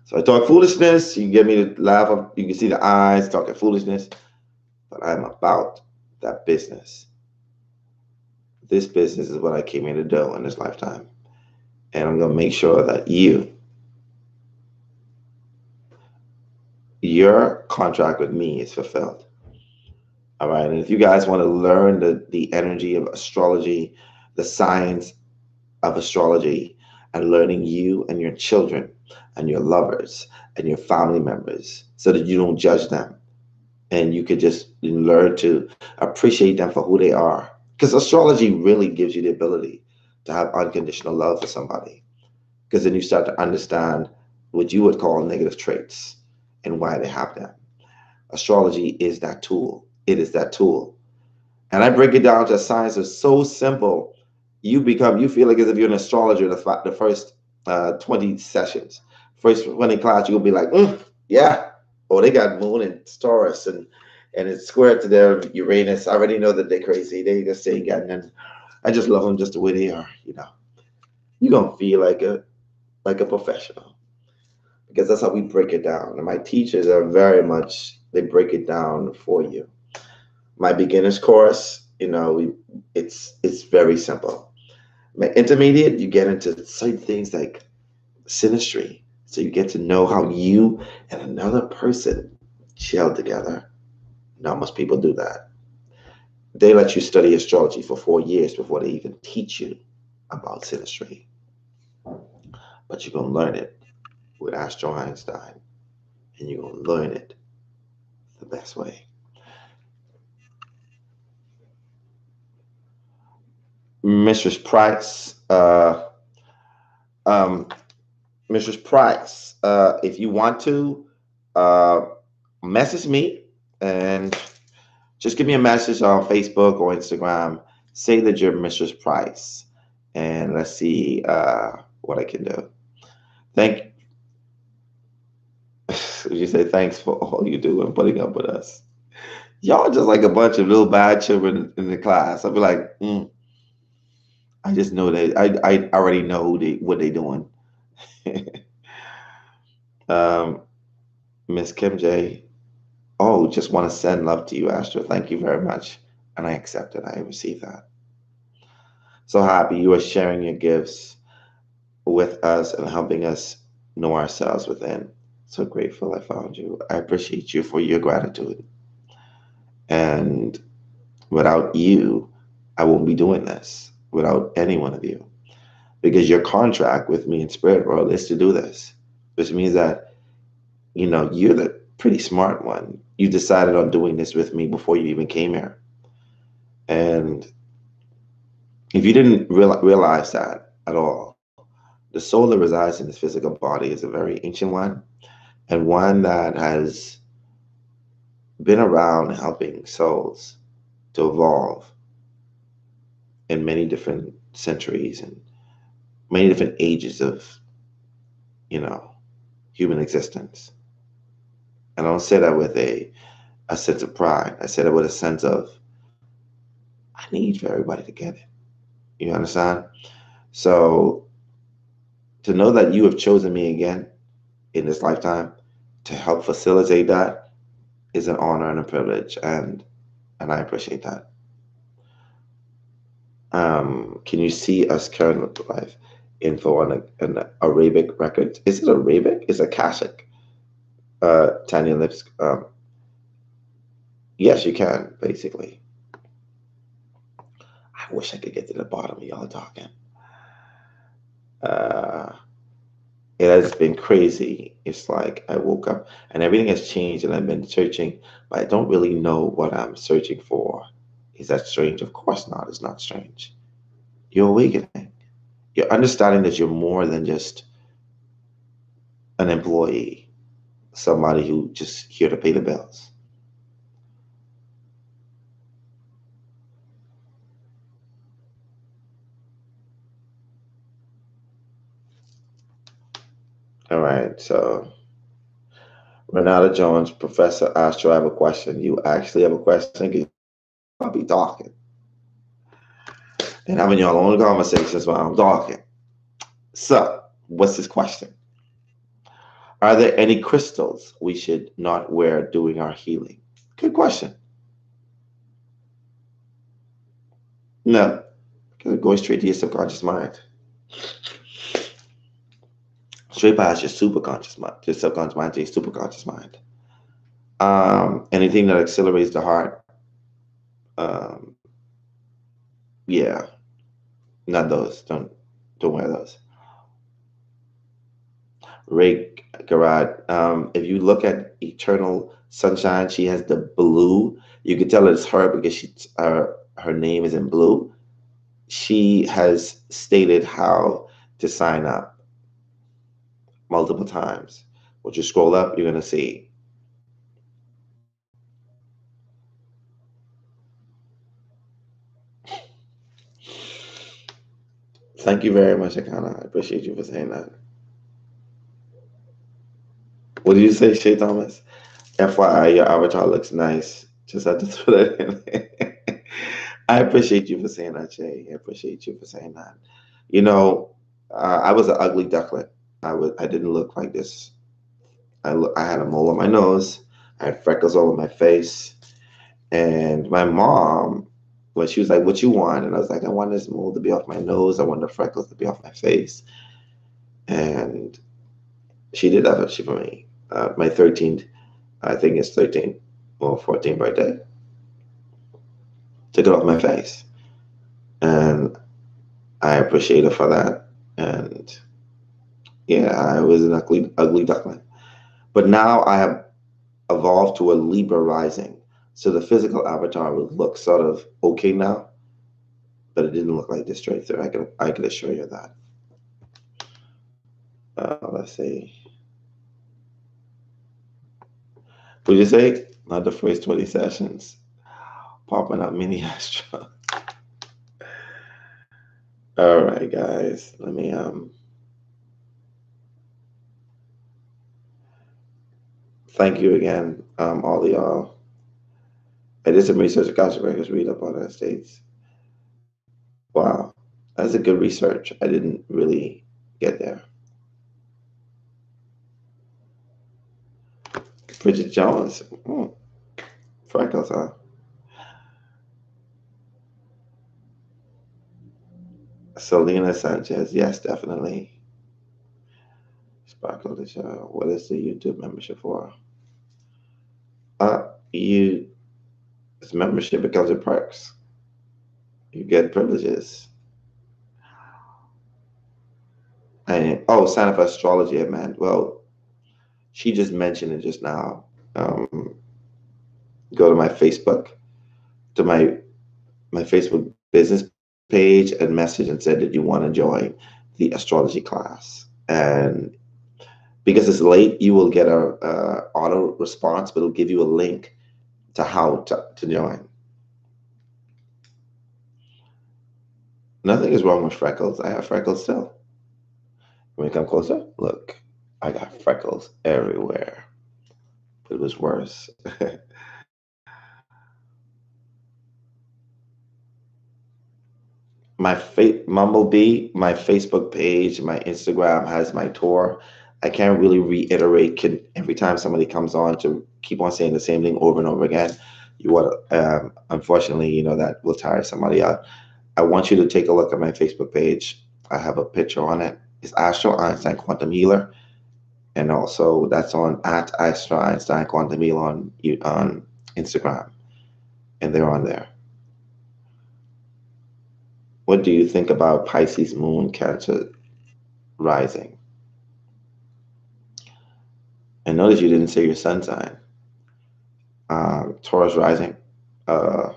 So I talk foolishness. You can get me to laugh. You can see the eyes talking foolishness. But I'm about that business. This business is what I came here to do in this lifetime. And I'm going to make sure that your contract with me is fulfilled. All right. And if you guys want to learn the energy of astrology, the science of astrology, and learning you and your children and your lovers and your family members so that you don't judge them and you could just learn to appreciate them for who they are. Because astrology really gives you the ability to have unconditional love for somebody. Because then you start to understand what you would call negative traits and why they have them. Astrology is that tool. It is that tool. And I break it down to a science that's so simple. You feel like as if you're an astrologer the first 20 sessions. First 20 class, you'll be like, yeah. Oh, they got moon and Taurus and it's square to their Uranus. I already know that they're crazy. They just say again, and I just love them just the way they are. You're gonna feel like a professional because that's how we break it down. And my teachers are very much they break it down for you. My beginner's course, it's very simple. My intermediate, you get into certain things like synastry. So you get to know how you and another person gel together. Not most people do that. They let you study astrology for 4 years before they even teach you about synastry. But you're going to learn it with Astro Einstein, and you're going to learn it the best way. Mistress Price, um, Mrs. Price, if you want to uh, message me and just give me a message on Facebook or Instagram. Say that you're Mrs. Price, and let's see what I can do. Thank you. Say thanks for all you do and putting up with us. Y'all just like a bunch of little bad children in the class. I'll be like, I just know that I already know what they doing. um, Miss Kim J. Oh, just want to send love to you, Astro. Thank you very much, and I accept it. I receive that. So happy you are sharing your gifts with us and helping us know ourselves within. So grateful I found you. I appreciate you for your gratitude. And without you, I won't be doing this. Without any one of you. Because your contract with me in Spirit World is to do this. Which means that, you're the pretty smart one. You decided on doing this with me before you even came here. And if you didn't realize that at all, the soul that resides in this physical body is a very ancient one, and one that has been around helping souls to evolve in many different centuries and many different ages of, you know, human existence. And I don't say that with a sense of pride. I say that with a sense of, I need for everybody to get it. You understand? So to know that you have chosen me again in this lifetime to help facilitate that is an honor and a privilege, and I appreciate that. Can you see us current life info on an Arabic record? Is it Arabic? It's Akashic. Tanya Lips. Yes, you can, basically. I wish I could get to the bottom of y'all talking. Uh, it has been crazy. It's like I woke up and everything has changed and I've been searching, but I don't really know what I'm searching for. Is that strange? Of course not. It's not strange. You're awakening. You're understanding that you're more than just an employee, somebody who just here to pay the bills. All right. So Renata Jones, Professor Astro, I have a question. You actually have a question? 'Cause I'll be talking. And having your own conversations while I'm talking. So, what's his question? Are there any crystals we should not wear doing our healing? Good question. No, go straight to your subconscious mind. Straight past your superconscious mind, your subconscious mind to your superconscious mind. Anything that accelerates the heart, um, yeah, not those. Don't wear those. Ray Garad. If you look at Eternal Sunshine, she has the blue. You can tell it's her because her name is in blue. She has stated how to sign up multiple times. Once you scroll up, you're gonna see. Thank you very much, Akana. I appreciate you for saying that. What did you say, Shay Thomas? FYI, your avatar looks nice. Just had to throw that in. I appreciate you for saying that, Shay. I appreciate you for saying that. You know, I was an ugly duckling. I didn't look like this. I had a mole on my nose. I had freckles all over my face. And my mom, when she was like, "What you want?" and I was like, "I want this mole to be off my nose. I want the freckles to be off my face." And she did that for me. My 13th, I think it's 13th or 14th birthday, took it off my face, and I appreciate her for that. And yeah, I was an ugly duckling. But now I have evolved to a Libra rising. So the physical avatar would look sort of okay now, but it didn't look like this straight through. I can assure you that. Let's see. Would you say not the first 20 sessions? Popping up mini astro. All right, guys. Let me thank you again, all of y'all. I did some research. Akashic Records read up on the states. Wow, that's a good research. I didn't really get there. Bridget Jones, freckles, huh? Selena Sanchez, yes, definitely. Sparkle the show. What is the YouTube membership for? You It's membership becomes a perks. You get privileges. And oh, sign up for astrology, man. Well, she just mentioned it just now. Um, Go to my Facebook, to my Facebook business page, and message and said that you want to join the astrology class. And because it's late, you will get a auto response, but it'll give you a link to how to join. Nothing is wrong with freckles. I have freckles still. When you come closer, look, I got freckles everywhere. But it was worse. Mumblebee, my Facebook page, my Instagram has my tour. I can't really reiterate every time somebody comes on to keep on saying the same thing over and over again. You want to, unfortunately, that will tire somebody out. I want you to take a look at my Facebook page. I have a picture on it. It's Astro Einstein Quantum Healer, and also that's on at Astro Einstein Quantum Healer on Instagram, and they're on there. What do you think about Pisces Moon Cancer rising? And notice you didn't say your sun sign. Taurus rising. Uh,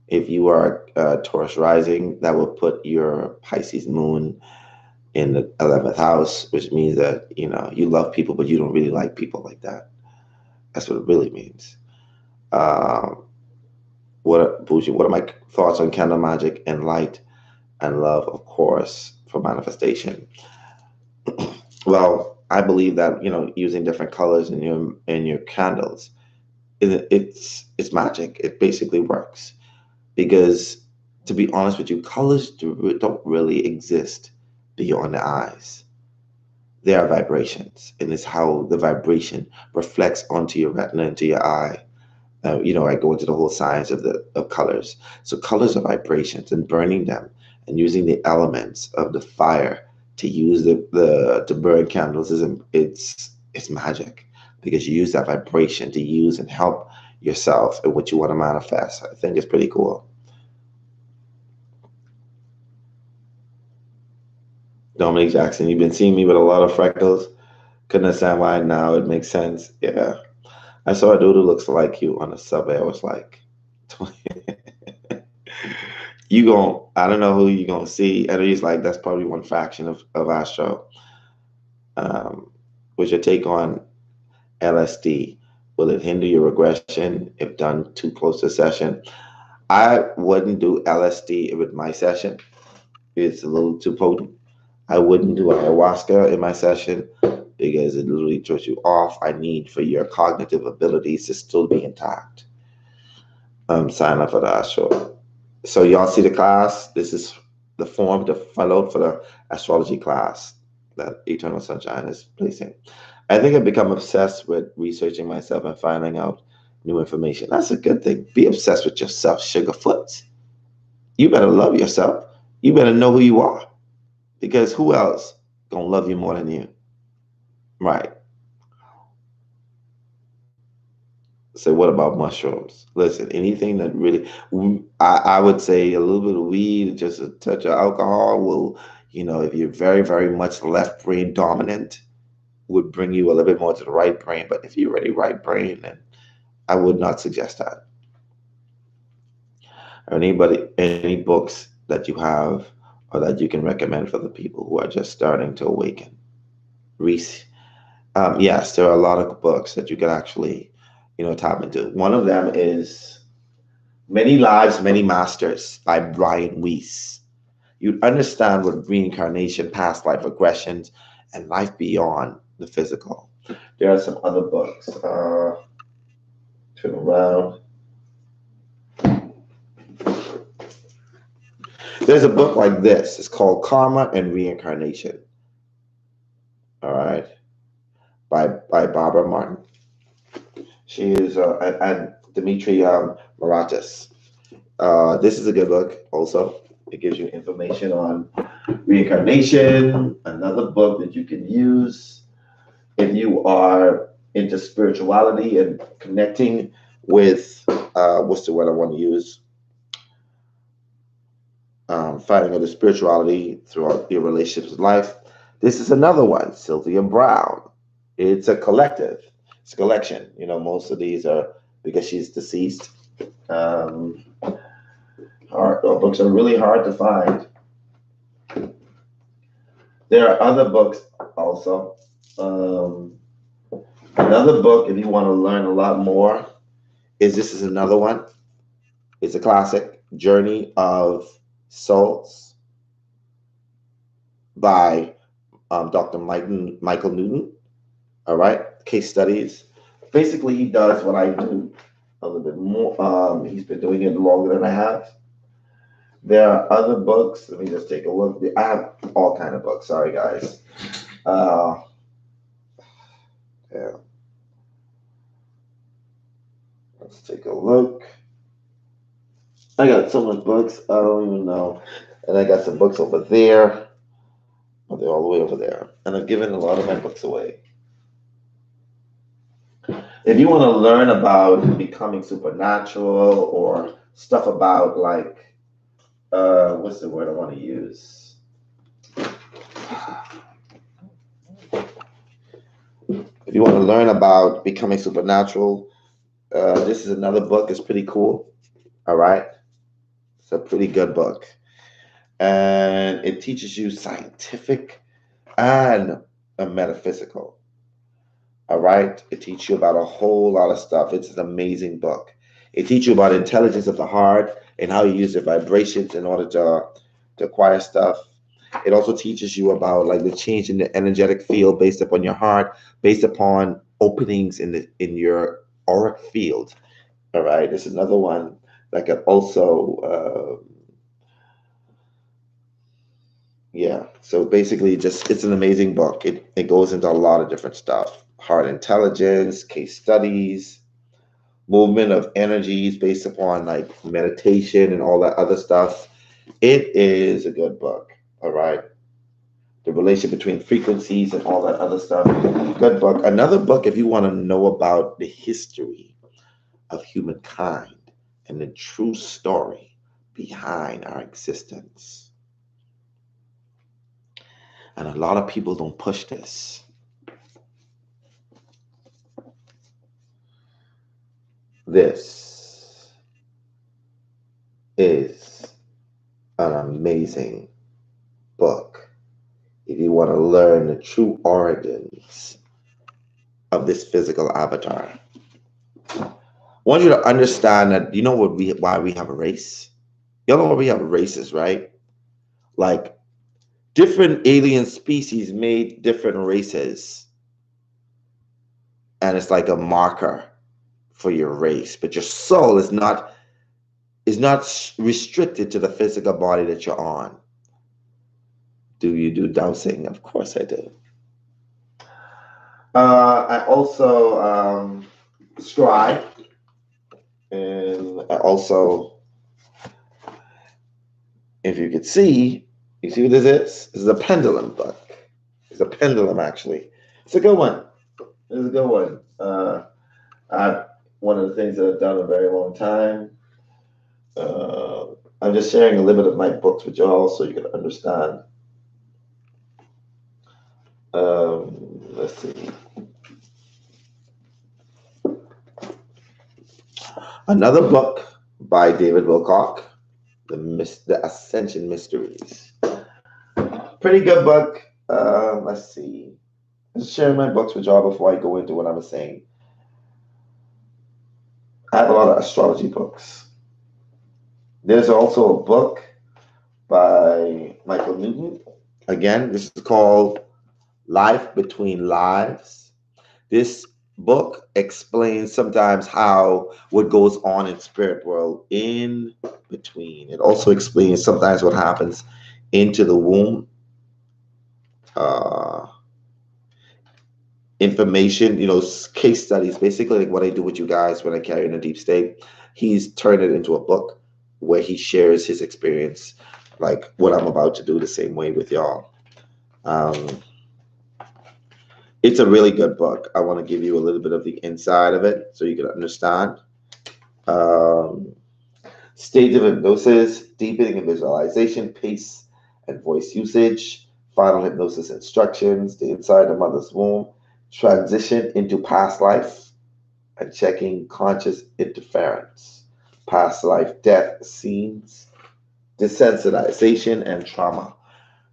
if you are Taurus rising, that will put your Pisces moon in the 11th house, which means that you love people, but you don't really like people like that. That's what it really means. Um, what are my thoughts on candle magic and light and love? Of course, for manifestation. Well, I believe that using different colors in your candles, it's magic. It basically works because, to be honest with you, colors don't really exist beyond the eyes. They are vibrations, and it's how the vibration reflects onto your retina, into your eye. I go into the whole science of colors. So colors are vibrations, and burning them and using the elements of the fire to use the to burn candles it's magic, because you use that vibration to use and help yourself and what you want to manifest. I think it's pretty cool. Dominic Jackson, you've been seeing me with a lot of freckles. Couldn't understand why. Now it makes sense. Yeah. I saw a dude who looks like you on the subway. I was like, I don't know who you gonna see. And he's like, that's probably one faction of Astro. Um, what's your take on LSD? Will it hinder your regression if done too close to session? I wouldn't do LSD with my session. It's a little too potent. I wouldn't do ayahuasca in my session because it literally throws you off. I need for your cognitive abilities to still be intact. Sign up for the Astro. So y'all see the class. This is the form to fill out for the astrology class that Eternal Sunshine is placing. I think I've become obsessed with researching myself and finding out new information. That's a good thing. Be obsessed with yourself, Sugarfoot. You better love yourself. You better know who you are, because who else gonna love you more than you? Right. So what about mushrooms? Listen, anything that really, I would say a little bit of weed, just a touch of alcohol will, if you're very, very much left brain dominant, would bring you a little bit more to the right brain. But if you're already right brain, then I would not suggest that. Or any books that you have or that you can recommend for the people who are just starting to awaken? Reese. Yes, there are a lot of books that you can actually, tap into. One of them is Many Lives, Many Masters by Brian Weiss. You'd understand what reincarnation, past life regressions, and life beyond the physical. There are some other books. Turn around. There's a book like this. It's called Karma and Reincarnation. All right, by Barbara Martin. She is and Dimitri Maratis. This is a good book. Also, it gives you information on reincarnation. Another book that you can use if you are into spirituality and connecting with what's the word I want to use? Finding other spirituality throughout your relationships with life. This is another one, Sylvia Brown. It's a collective. It's a collection. Most of these are because she's deceased. Books are really hard to find. There are other books also. Another book, if you want to learn a lot more, this is another one. It's a classic, Journey of Souls by Dr. Michael Newton. All right, case studies. Basically, he does what I do a little bit more. He's been doing it longer than I have. There are other books. Let me just take a look. I have all kind of books. Sorry, guys. Yeah. Let's take a look. I got so much books, I don't even know. And I got some books over there. Oh, they're all the way over there. And I've given a lot of my books away. If you want to learn about becoming supernatural or stuff about like, what's the word I want to use? If you want to learn about becoming supernatural, this is another book. It's pretty cool. All right. It's a pretty good book. And it teaches you scientific and metaphysical. All right. It teaches you about a whole lot of stuff. It's an amazing book. It teaches you about intelligence of the heart and how you use the vibrations in order to acquire stuff. It also teaches you about like the change in the energetic field based upon your heart, based upon openings in your auric field. All right. This is another one that could also yeah. So basically it's an amazing book. It goes into a lot of different stuff. Heart intelligence, case studies, movement of energies based upon like meditation and all that other stuff. It is a good book. All right. The relation between frequencies and all that other stuff. Good book. Another book, if you want to know about the history of humankind and the true story behind our existence. And a lot of people don't push this. This is an amazing book if you want to learn the true origins of this physical avatar. I want you to understand that why we have a race. You know why we have races, right? Like different alien species made different races, and it's like a marker for your race. But your soul is not restricted to the physical body that you're on. Do you do dowsing? Of course I do. I also scribe, and I also, if you could see, you see what this is? This is a pendulum book. It's a pendulum, actually. It's a good one. It's a good one. One of the things that I've done a very long time. I'm just sharing a little bit of my books with y'all so you can understand. Let's see. Another book by David Wilcock, The Ascension Mysteries. Pretty good book. Let's see. Just sharing my books with y'all before I go into what I'm saying. I have a lot of astrology books. There's also a book by Michael Newton. Again, this is called Life Between Lives. This book explains sometimes how what goes on in spirit world in between. It also explains sometimes what happens into the womb. Uh, information, case studies, basically like what I do with you guys when I carry in a deep state. He's turned it into a book where he shares his experience, like what I'm about to do the same way with y'all. Um, it's a really good book. I want to give you a little bit of the inside of it so you can understand. Um, Stage of hypnosis, deepening and visualization, pace and voice usage, final hypnosis instructions, the inside the mother's womb, transition into past life, and checking conscious interference, past life death scenes, desensitization, and trauma.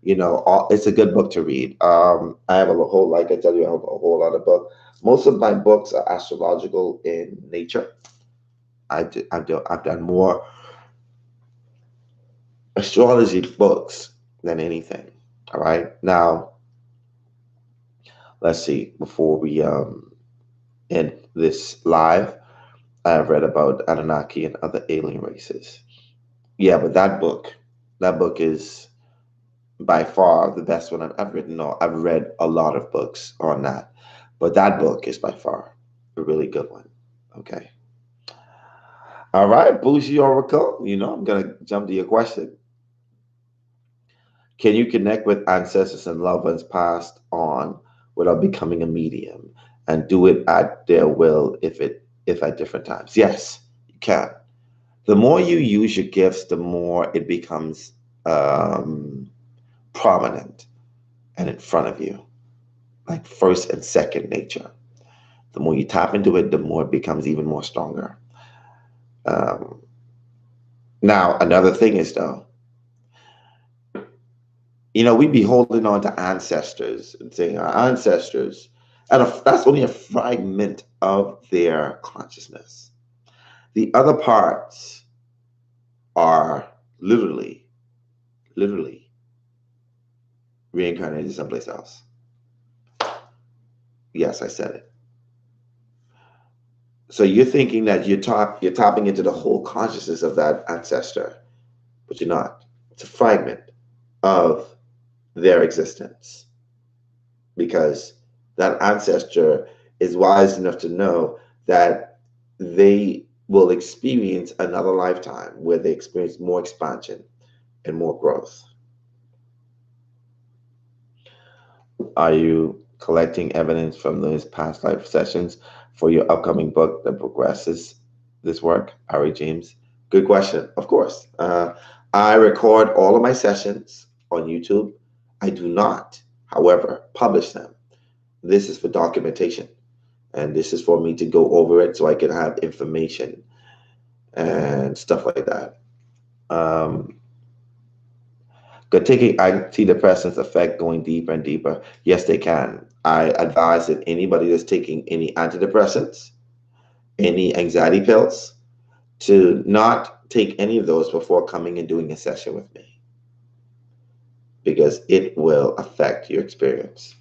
It's a good book to read. I have a whole, like I tell you, I have a whole lot of books. Most of my books are astrological in nature. I've done more astrology books than anything. All right. Now, let's see. Before we end this live, I've read about Anunnaki and other alien races. Yeah, but that book is by far the best one I've written. No, I've read a lot of books on that, but that book is by far a really good one. Okay. All right, Bougie Oracle. I'm gonna jump to your question. Can you connect with ancestors and loved ones passed on without becoming a medium and do it at their will if at different times? Yes, you can. The more you use your gifts, the more it becomes um, prominent and in front of you, like first and second nature. The more you tap into it, the more it becomes even more stronger. Um, Now, another thing is though, we'd be holding on to ancestors and saying our ancestors, and that's only a fragment of their consciousness. The other parts are literally reincarnated someplace else. Yes, I said it. So you're thinking that you're tapping into the whole consciousness of that ancestor, but you're not. It's a fragment of their existence because that ancestor is wise enough to know that they will experience another lifetime where they experience more expansion and more growth. Are you collecting evidence from those past life sessions for your upcoming book that progresses this work? Ari James. Good question. Of course. I record all of my sessions on YouTube. I do not, however, publish them. This is for documentation, and this is for me to go over it so I can have information and stuff like that. Um, Could taking antidepressants affect going deeper and deeper? Yes, they can. I advise that anybody that's taking any antidepressants, any anxiety pills, to not take any of those before coming and doing a session with me because it will affect your experience.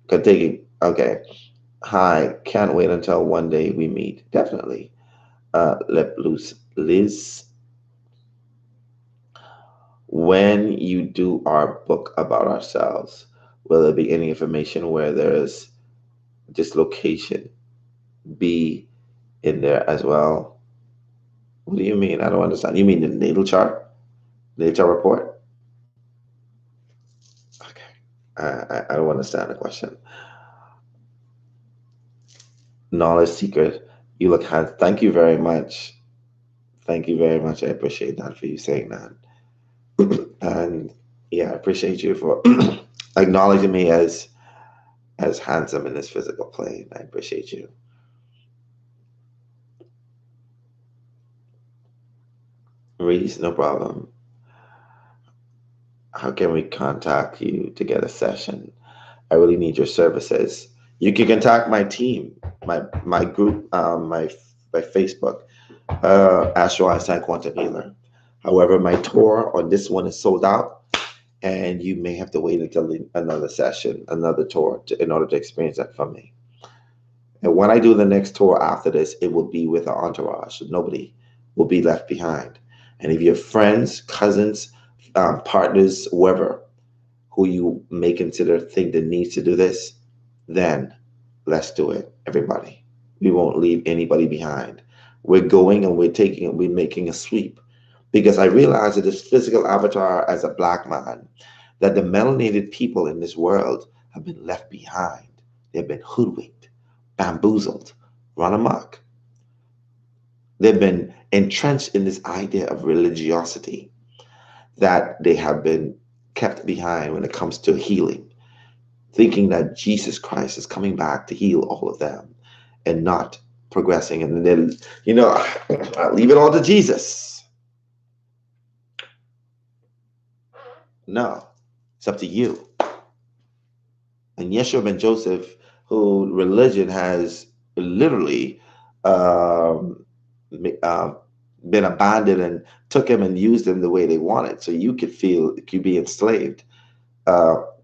Could taking, okay. Hi, can't wait until one day we meet. Definitely. Let loose Liz. When you do our book about ourselves, will there be any information where there's dislocation be in there as well? What do you mean? I don't understand. You mean the natal chart? Natal chart report? Okay. I don't understand the question. Knowledge seeker, you look handsome. Thank you very much. Thank you very much. I appreciate that for you saying that. And yeah, I appreciate you for acknowledging me as handsome in this physical plane. I appreciate you. Reese, no problem. How can we contact you to get a session? I really need your services. You can contact my team, my group, my Facebook, Astro Einstein Quantum Healer. However, my tour on this one is sold out, and you may have to wait until another session, another tour, in order to experience that from me. And when I do the next tour after this, it will be with an entourage. So nobody will be left behind. And if you have friends, cousins, partners, whoever, who you may consider think that needs to do this, then let's do it, everybody. We won't leave anybody behind. We're going and we're making a sweep. Because I realize that this physical avatar as a black man, that the melanated people in this world have been left behind. They've been hoodwinked, bamboozled, run amok. They've been entrenched in this idea of religiosity, that they have been kept behind when it comes to healing, thinking that Jesus Christ is coming back to heal all of them and not progressing. And then, I leave it all to Jesus. No, it's up to you. And Yeshua ben Joseph, who religion has literally um, uh, been abandoned and took him and used him the way they wanted, so you could be enslaved,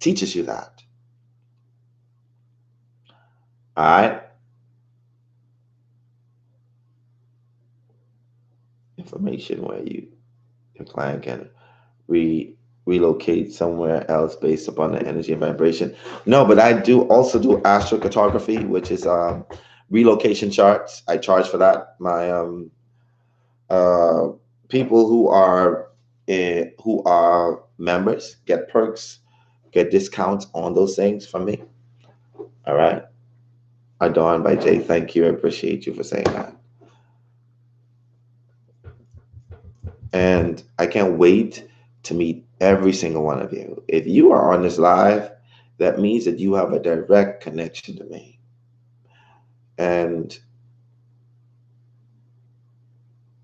teaches you that. All right. Information where your client can relocate somewhere else based upon the energy and vibration. No, but I do also do astrocartography, which is relocation charts. I charge for that. My uh, people who are members get perks, get discounts on those things from me. All right. Adorned by Jay, thank you. I appreciate you for saying that. And I can't wait to meet every single one of you. If you are on this live, that means that you have a direct connection to me. And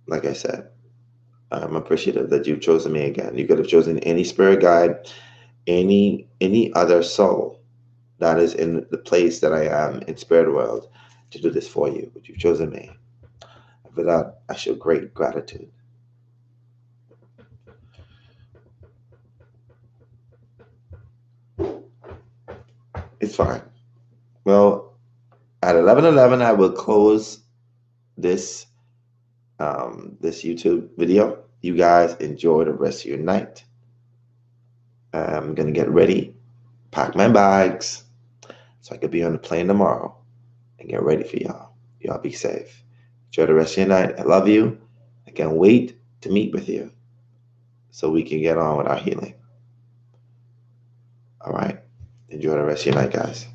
like I said, I'm appreciative that you've chosen me again. You could have chosen any spirit guide, any other soul that is in the place that I am in spirit world to do this for you, but you've chosen me. For that, I show great gratitude. It's fine. Well, at 11:11, I will close this this YouTube video. You guys enjoy the rest of your night. I'm gonna get ready, pack my bags, so I could be on the plane tomorrow and get ready for y'all. Y'all be safe. Enjoy the rest of your night. I love you. I can't wait to meet with you so we can get on with our healing. All right. Enjoy the rest of your night, guys.